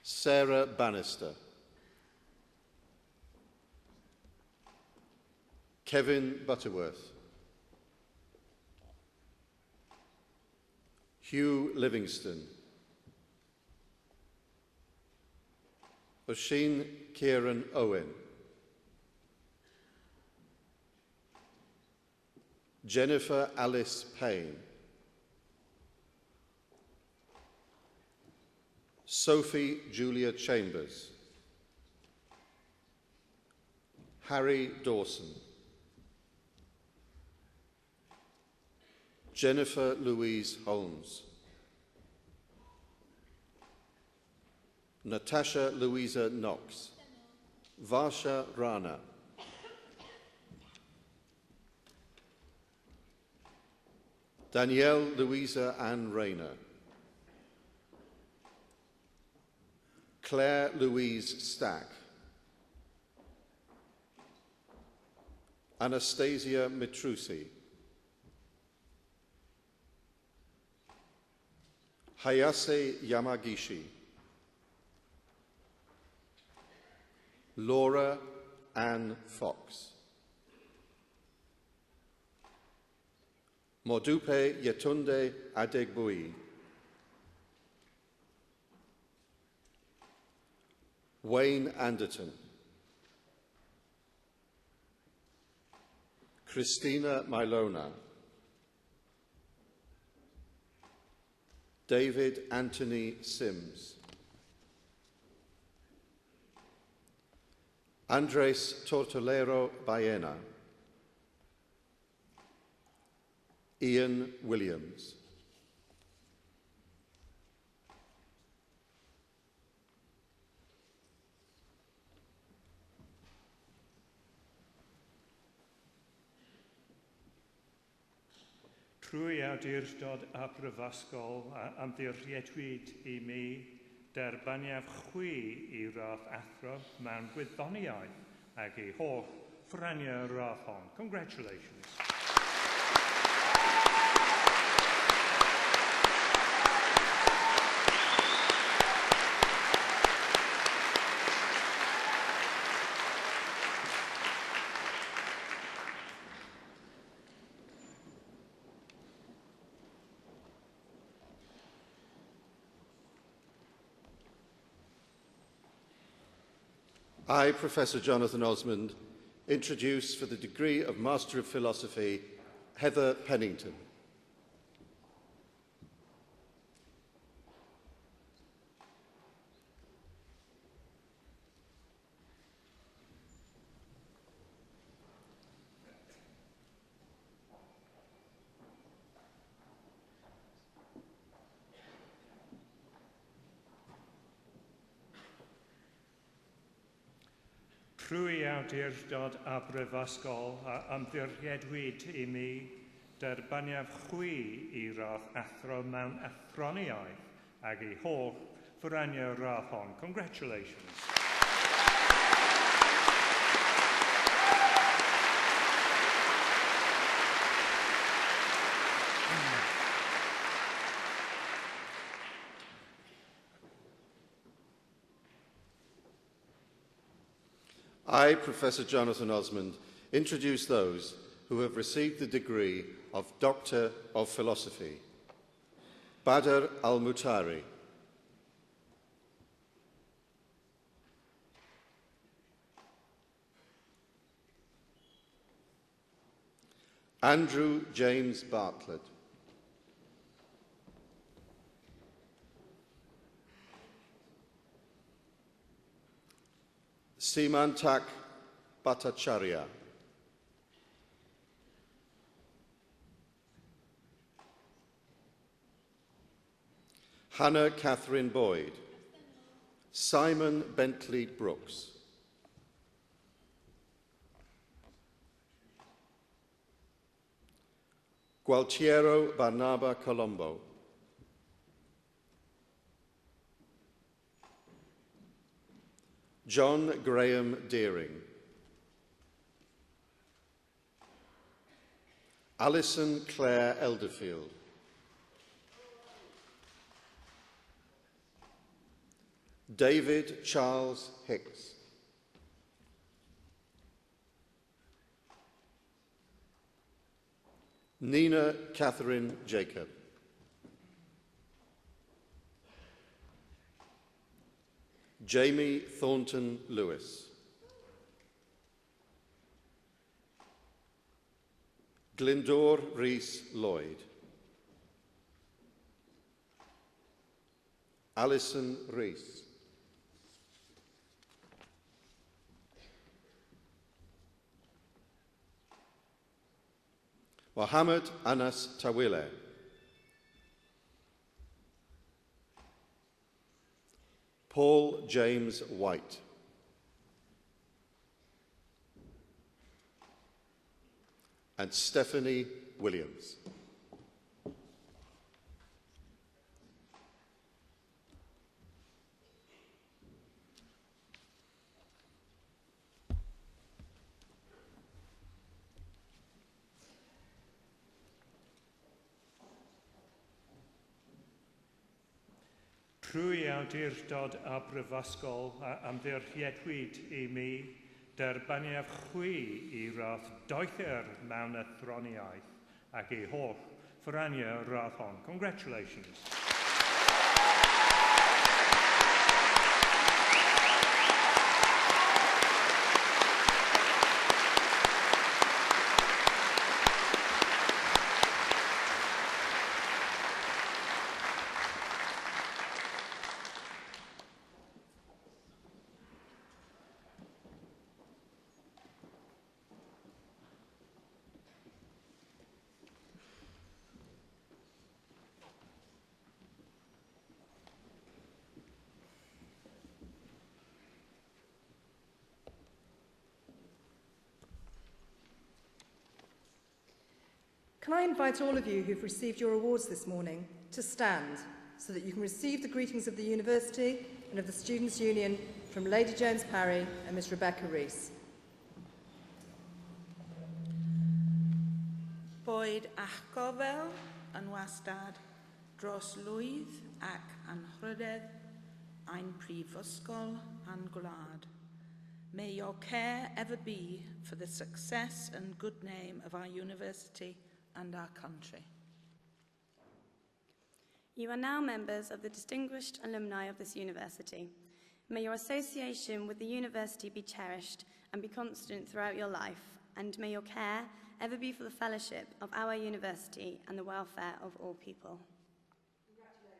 Sarah Bannister. Kevin Butterworth. Hugh Livingston. Oisin Kieran Owen. Jennifer Alice Payne. Sophie Julia Chambers. Harry Dawson. Jennifer Louise Holmes. Natasha Louisa Knox. Varsha Rana. Danielle Louisa Ann Rayner. Claire Louise Stack. Anastasia Mitrusi. Hayase Yamagishi. Laura Ann Fox. Modupe Yetunde Adegbui. Wayne Anderton. Christina Milona. David Anthony Sims. Andres Tortolero Baena. Ian Williams. Trwy awdurdod a brifysgol am ddiriedwyd I mi derbaniaf chwi I rath athro mewn gwyddoniaeth ac I holl ffraniau rath hon. Congratulations. I, Professor Jonathan Osmond, introduce for the degree of Master of Philosophy, Heather Pennington. Trwy awdurdod a brifysgol a ymddiriedwyd I mi derbaniaf chwi I rath athro mewn athroniaeth ac I holl ffwraniau rath hon. Congratulations. I, Professor Jonathan Osmond, introduce those who have received the degree of Doctor of Philosophy. Badr Al-Mutari. Andrew James Bartlett. Simantak Bhattacharya. Hannah Catherine Boyd. Simon Bentley Brooks. Gualtiero Barnaba Colombo. John Graham Deering. Alison Claire Elderfield. David Charles Hicks. Nina Catherine Jacob. Jamie Thornton Lewis. Glyndor Rees Lloyd. Alison Rees. Mohammed Anas Tawile. Paul James White. And Stephanie Williams. Trwy awdurdod a brifysgol a ymddiriedwyd I mi, derbaniaf chwi I rath doethyr mewn athroniaeth ac I holl ffraniau rath hon. Congratulations. Can I invite all of you who've received your awards this morning to stand so that you can receive the greetings of the University and of the Students' Union from Lady Jones Parry and Miss Rebecca Rees. Boed a'ch gofel yn wastad dros lwydd ac anrhydedd ein prifysgol a'n gwlad. May your care ever be for the success and good name of our university and our country. You are now members of the distinguished alumni of this university. May your association with the university be cherished and be constant throughout your life, and may your care ever be for the fellowship of our university and the welfare of all people.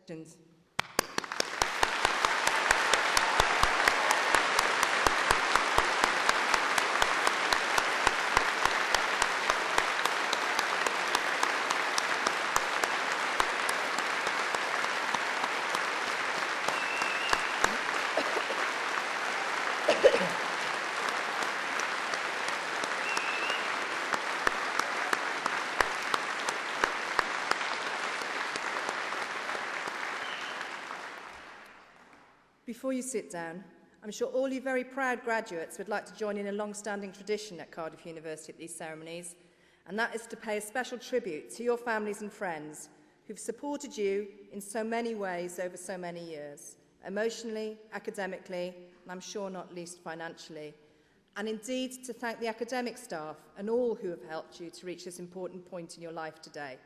Congratulations. Before you sit down, I'm sure all you very proud graduates would like to join in a long-standing tradition at Cardiff University at these ceremonies, and that is to pay a special tribute to your families and friends who've supported you in so many ways over so many years, emotionally, academically, and I'm sure not least financially. and indeed to thank the academic staff and all who have helped you to reach this important point in your life today.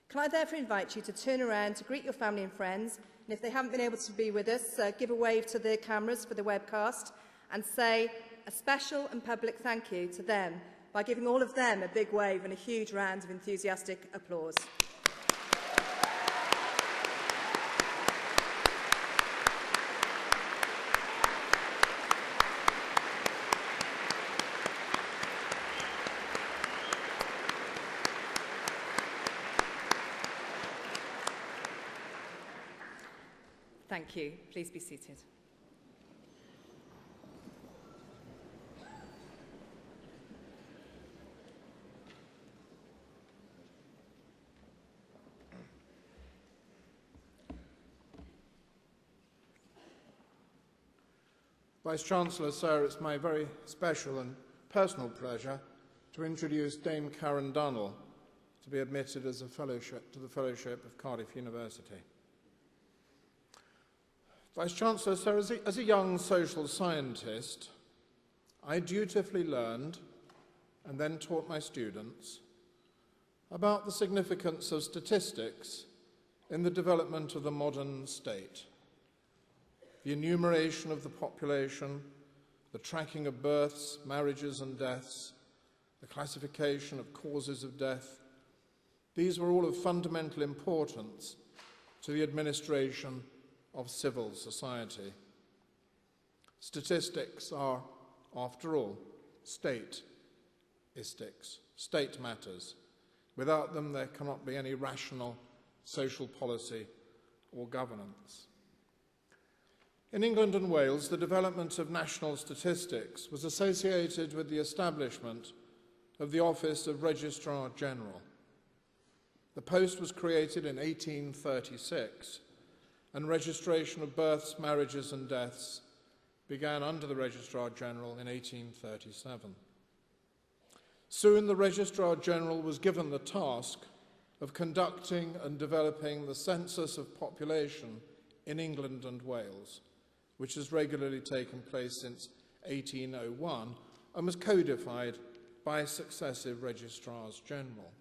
Can I therefore invite you to turn around to greet your family and friends, and if they haven't been able to be with us, give a wave to the cameras for the webcast and say a special and public thank you to them by giving all of them a big wave and a huge round of enthusiastic applause. Thank you. Please be seated. Vice-Chancellor, sir, it's my very special and personal pleasure to introduce Dame Karen Dunnell to be admitted as a fellowship to the Fellowship of Cardiff University. Vice-Chancellor, sir, as a young social scientist, I dutifully learned and then taught my students about the significance of statistics in the development of the modern state. The enumeration of the population, the tracking of births, marriages and deaths, the classification of causes of death, these were all of fundamental importance to the administration of civil society. Statistics are, after all, statistics, state matters. Without them, there cannot be any rational social policy or governance. In England and Wales, the development of national statistics was associated with the establishment of the Office of Registrar General. The post was created in 1836, and registration of births, marriages and deaths began under the Registrar General in 1837. Soon the Registrar General was given the task of conducting and developing the census of population in England and Wales, which has regularly taken place since 1801 and was codified by successive Registrars General.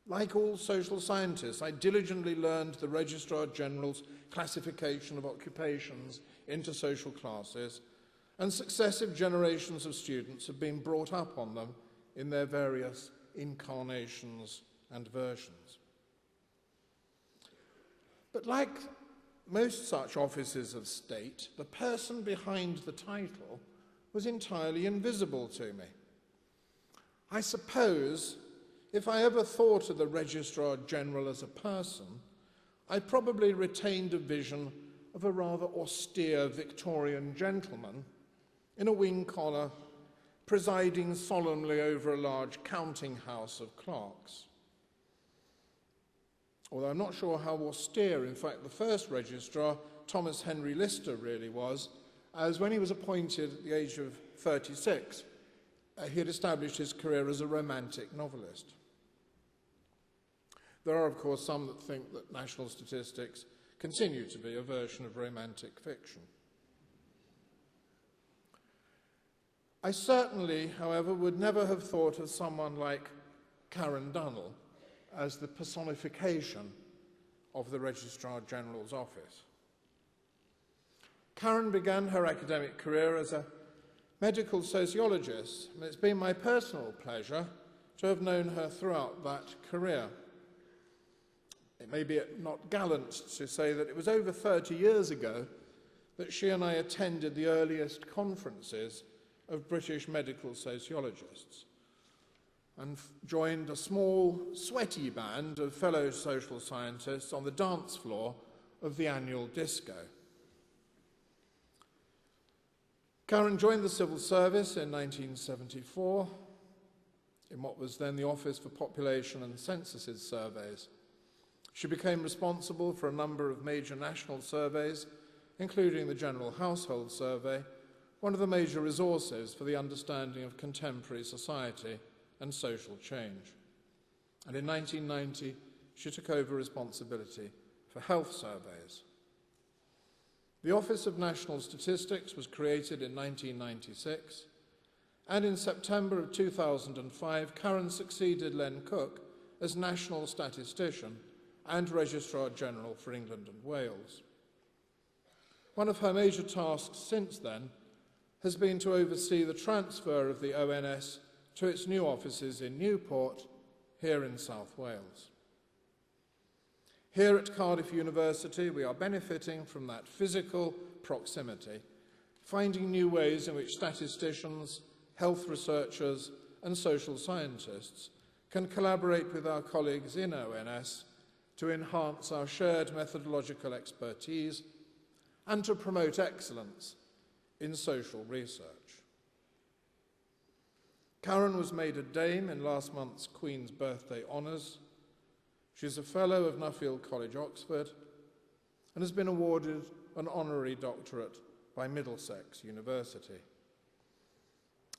Like all social scientists, I diligently learned the Registrar General's classification of occupations into social classes, and successive generations of students have been brought up on them in their various incarnations and versions. But like most such offices of state, the person behind the title was entirely invisible to me. I suppose if I ever thought of the Registrar General as a person, I probably retained a vision of a rather austere Victorian gentleman in a wing collar, presiding solemnly over a large counting house of clerks. Although I'm not sure how austere, in fact, the first registrar, Thomas Henry Lister, really was, as when he was appointed at the age of 36, he had established his career as a romantic novelist. There are, of course, some that think that national statistics continue to be a version of romantic fiction. I certainly, however, would never have thought of someone like Karen Dunnell as the personification of the Registrar General's office. Karen began her academic career as a medical sociologist, and it's been my personal pleasure to have known her throughout that career. It may be not gallant to say that it was over 30 years ago that she and I attended the earliest conferences of British medical sociologists and joined a small, sweaty band of fellow social scientists on the dance floor of the annual disco. Karen joined the civil service in 1974 in what was then the Office for Population and Censuses Surveys. She became responsible for a number of major national surveys, including the General Household Survey, one of the major resources for the understanding of contemporary society and social change. And in 1990, she took over responsibility for health surveys. The Office of National Statistics was created in 1996, and in September of 2005, Karen succeeded Len Cook as National Statistician and Registrar General for England and Wales. One of her major tasks since then has been to oversee the transfer of the ONS to its new offices in Newport, here in South Wales. Here at Cardiff University, we are benefiting from that physical proximity, finding new ways in which statisticians, health researchers, and social scientists can collaborate with our colleagues in ONS to enhance our shared methodological expertise and to promote excellence in social research. Karen was made a Dame in last month's Queen's Birthday Honours. She's a Fellow of Nuffield College, Oxford, and has been awarded an honorary doctorate by Middlesex University.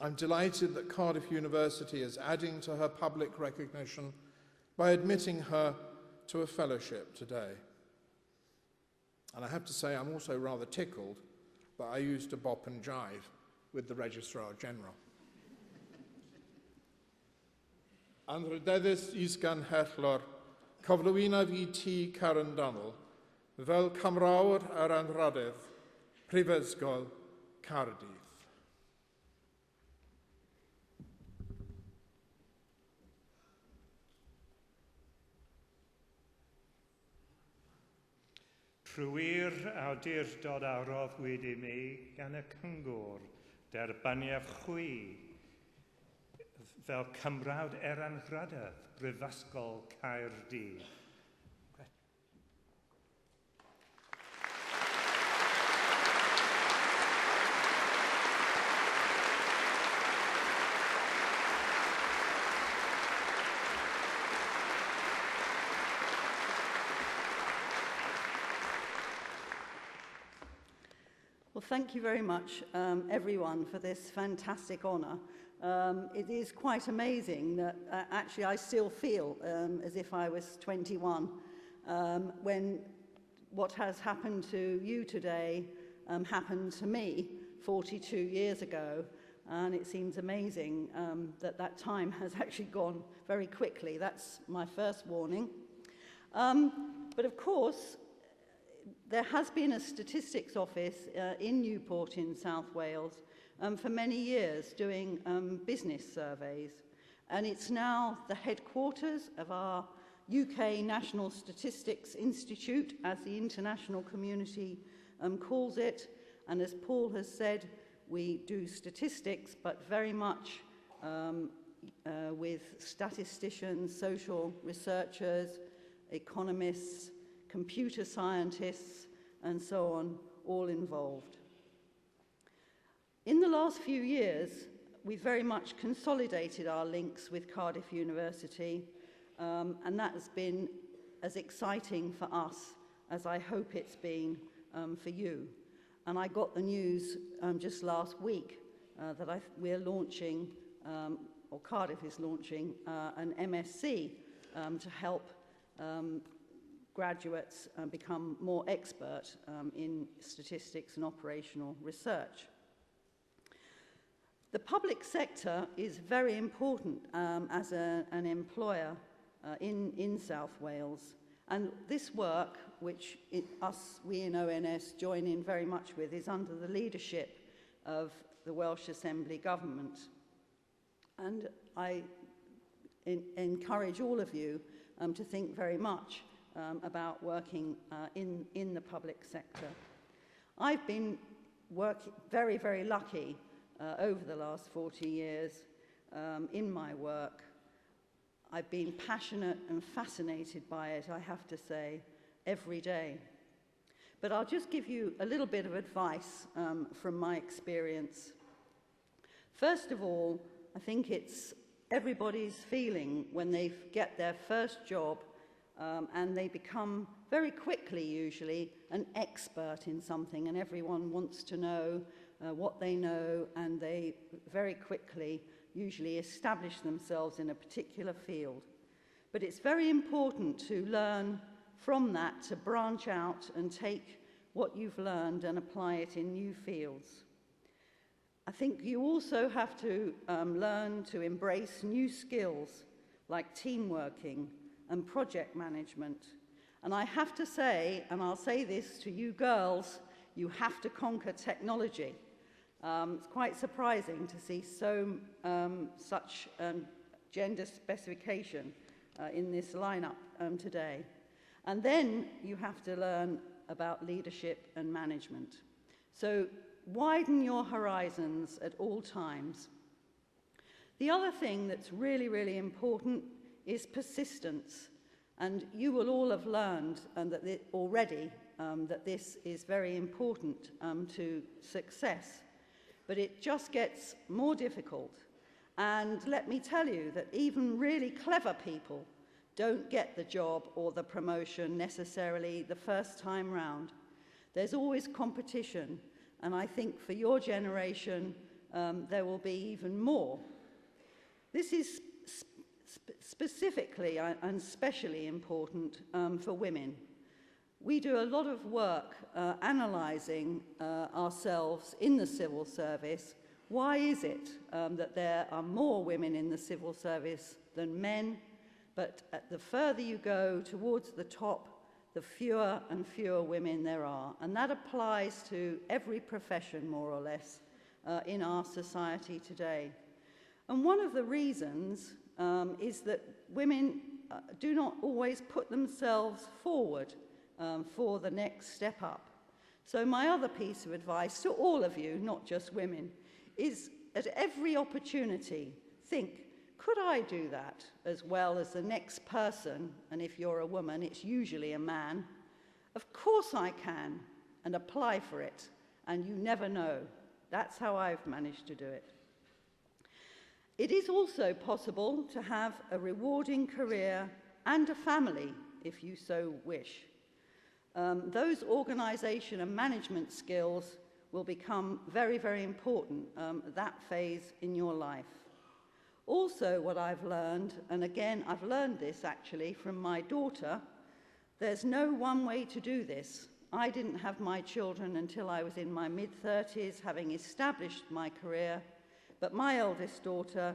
I'm delighted that Cardiff University is adding to her public recognition by admitting her to a fellowship today. And I have to say, I'm also rather tickled that I used to bop and jive with the Registrar General. An rhydeddus isgan hellor, cyflwynaf I ti Karen Donnell, fel camrawr ar anrhadydd, Prifysgol Cardiff. Trwy'r awdurdod arodd wedi mi gan y cyngor derbaniaf chwi fel cymrawd eranrhadydd Brifysgol Caerdydd. Well, thank you very much, everyone, for this fantastic honour. It is quite amazing that actually I still feel as if I was 21 when what has happened to you today happened to me 42 years ago. And it seems amazing that that time has actually gone very quickly. That's my first warning. But of course, there has been a statistics office in Newport in South Wales for many years doing business surveys. And it's now the headquarters of our UK National Statistics Institute, as the international community calls it. And as Paul has said, we do statistics, but very much with statisticians, social researchers, economists, computer scientists, and so on, all involved. In the last few years, we've very much consolidated our links with Cardiff University, and that has been as exciting for us as I hope it's been for you. And I got the news just last week that we're launching, or Cardiff is launching, an MSc to help graduates become more expert in statistics and operational research. The public sector is very important as an employer in South Wales, and this work, which we in ONS join in very much with, is under the leadership of the Welsh Assembly Government. And I encourage all of you to think very much about working in the public sector. I've been very, very lucky over the last 40 years in my work. I've been passionate and fascinated by it, I have to say, every day. But I'll just give you a little bit of advice from my experience. First of all, I think it's everybody's feeling when they get their first job and they become very quickly, usually, an expert in something, and everyone wants to know what they know, and they very quickly usually establish themselves in a particular field. But it's very important to learn from that, to branch out and take what you've learned and apply it in new fields. I think you also have to learn to embrace new skills like team working and project management. And I have to say, and I'll say this to you girls, you have to conquer technology. It's quite surprising to see such gender specification in this lineup today. And then you have to learn about leadership and management. So widen your horizons at all times. The other thing that's really, really important is persistence. And you will all have learned already that this is very important to success. But it just gets more difficult. And let me tell you that even really clever people don't get the job or the promotion necessarily the first time round. There's always competition, and I think for your generation there will be even more. This is specifically and specially important for women. We do a lot of work analysing ourselves in the civil service. Why is it that there are more women in the civil service than men? But the further you go towards the top, the fewer and fewer women there are. And that applies to every profession, more or less, in our society today. And one of the reasons is that women do not always put themselves forward for the next step up. So my other piece of advice to all of you, not just women, is at every opportunity, think, could I do that as well as the next person? And if you're a woman, it's usually a man. Of course I can, and apply for it. And you never know. That's how I've managed to do it. It is also possible to have a rewarding career and a family, if you so wish. Those organisation and management skills will become very, very important at that phase in your life. Also, what I've learned, and again, I've learned this actually from my daughter, there's no one way to do this. I didn't have my children until I was in my mid-30s, having established my career, but my eldest daughter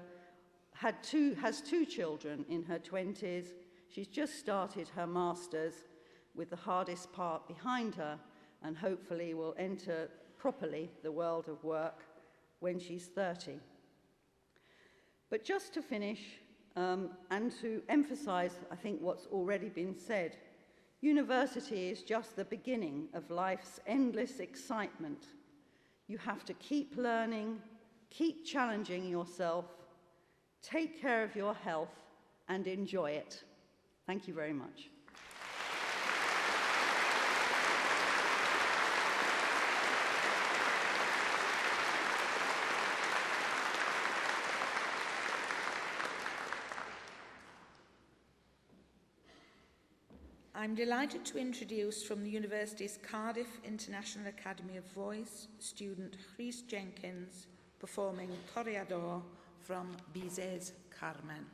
has two children in her 20s. She's just started her master's with the hardest part behind her, and hopefully will enter properly the world of work when she's 30. But just to finish, and to emphasise, I think, what's already been said, university is just the beginning of life's endless excitement. You have to keep learning, keep challenging yourself, take care of your health, and enjoy it. Thank you very much. I'm delighted to introduce from the University's Cardiff International Academy of Voice, student Rhys Jenkins, performing Toreador from Bizet's Carmen.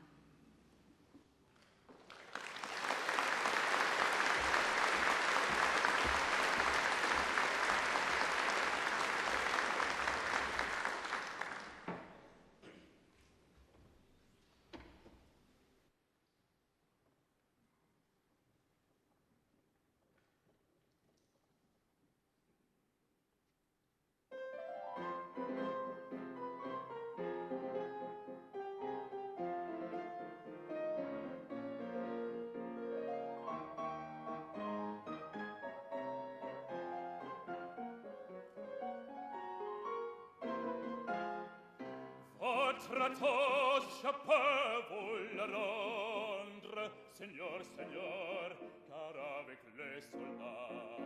Votre toche peut vous le rendre, Seigneur, Seigneur, car avec les soldats,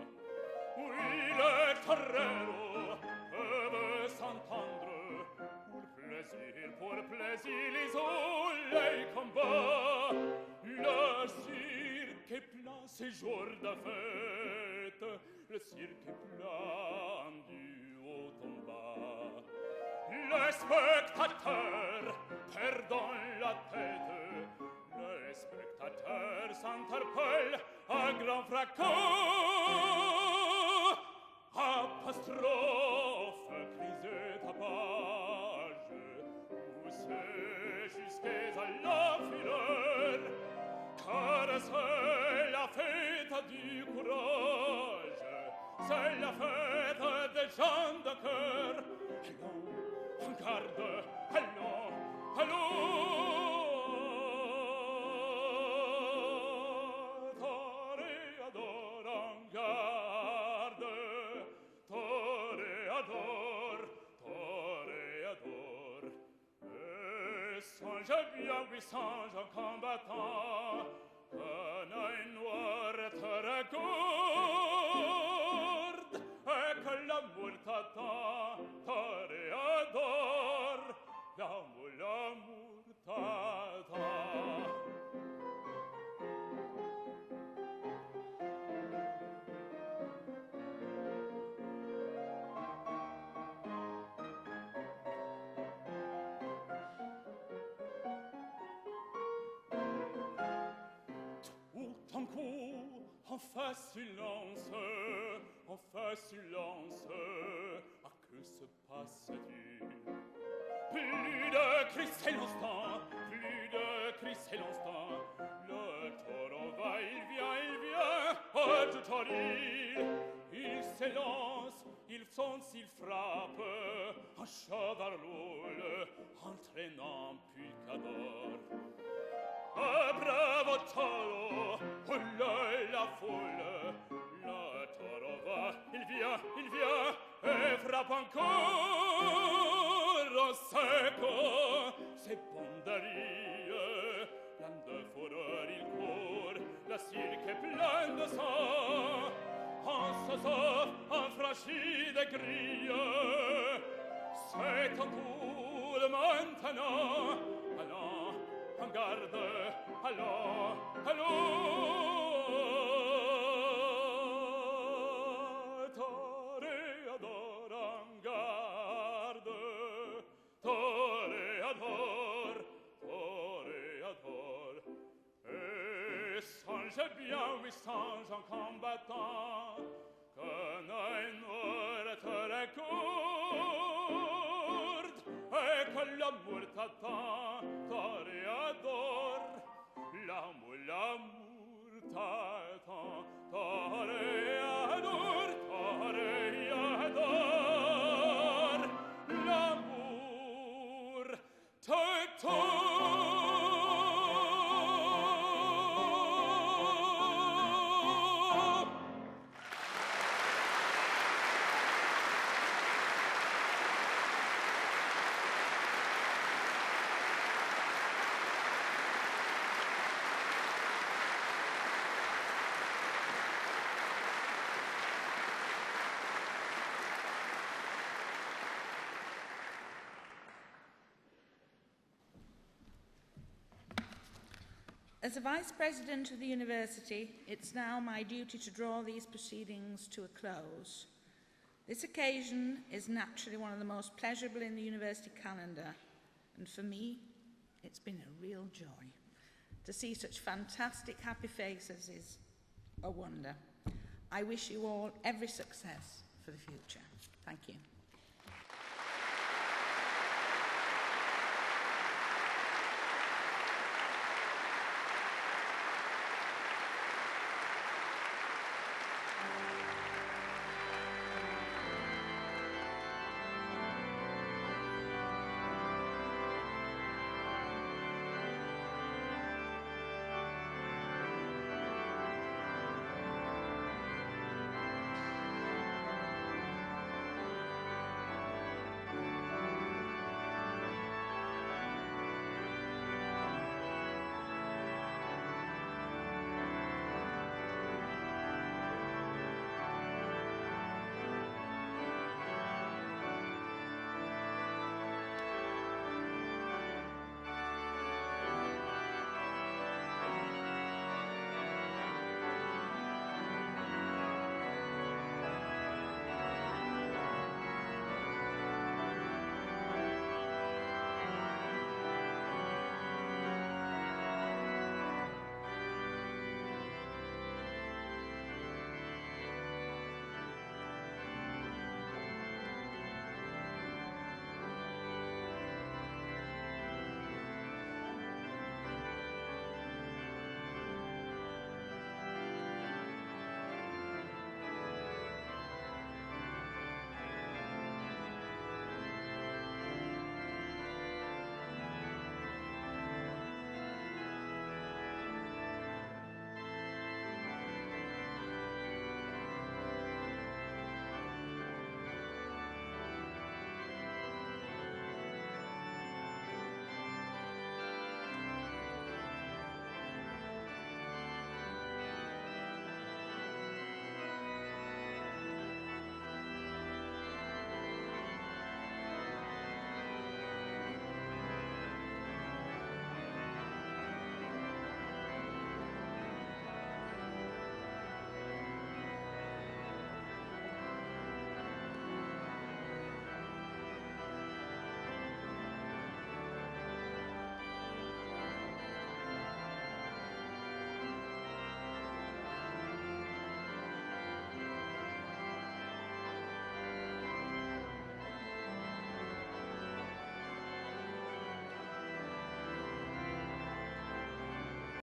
oui, les torero peuvent s'entendre, pour plaisir, ils ont les combats, leur cirque est plein ces jours de fête, le cirque est plein du haut en bas. Les spectateurs perdent la tête, les spectateurs s'interpellent à grand fracas. du courage, c'est la fête des gens de cœur. Allons, en garde, allons, allons. Toréador, en garde, toréador, toréador. Et songe bien, oui, songe en combattant, qu'un œil noir te regarde, et que l'amour t'attend, toréador, l'amour t'attend. Tout en coup, on fait silence, on fait silence. À que se passe-t-il? Plus de cris, c'est l'instant, plus de cris, c'est l'instant. Le taureau va, il vient, oh, tout en il s'élance, il fonce, il frappe, un cheval roule, entraînant picador. Ah, bravo taureau, roule la foule, le taureau va, il vient, et frappe encore au secco, c'est bonderie, plein de fureur il court, la cirque est pleine de sang, on se sauve, on franchit des grilles, c'est ton tour maintenant, allons, en garde, allons, allons. Toréador, en garde, toréador, toréador. Et songe bien, oui, songe en combattant, qu'un œil noir te regarde, et que l'amour t'attend, toréador, l'amour t'attend, toréador, toréador, l'amour t'attend. As a Vice President of the University, it's now my duty to draw these proceedings to a close. This occasion is naturally one of the most pleasurable in the university calendar, and for me, it's been a real joy. To see such fantastic happy faces is a wonder. I wish you all every success for the future. Thank you.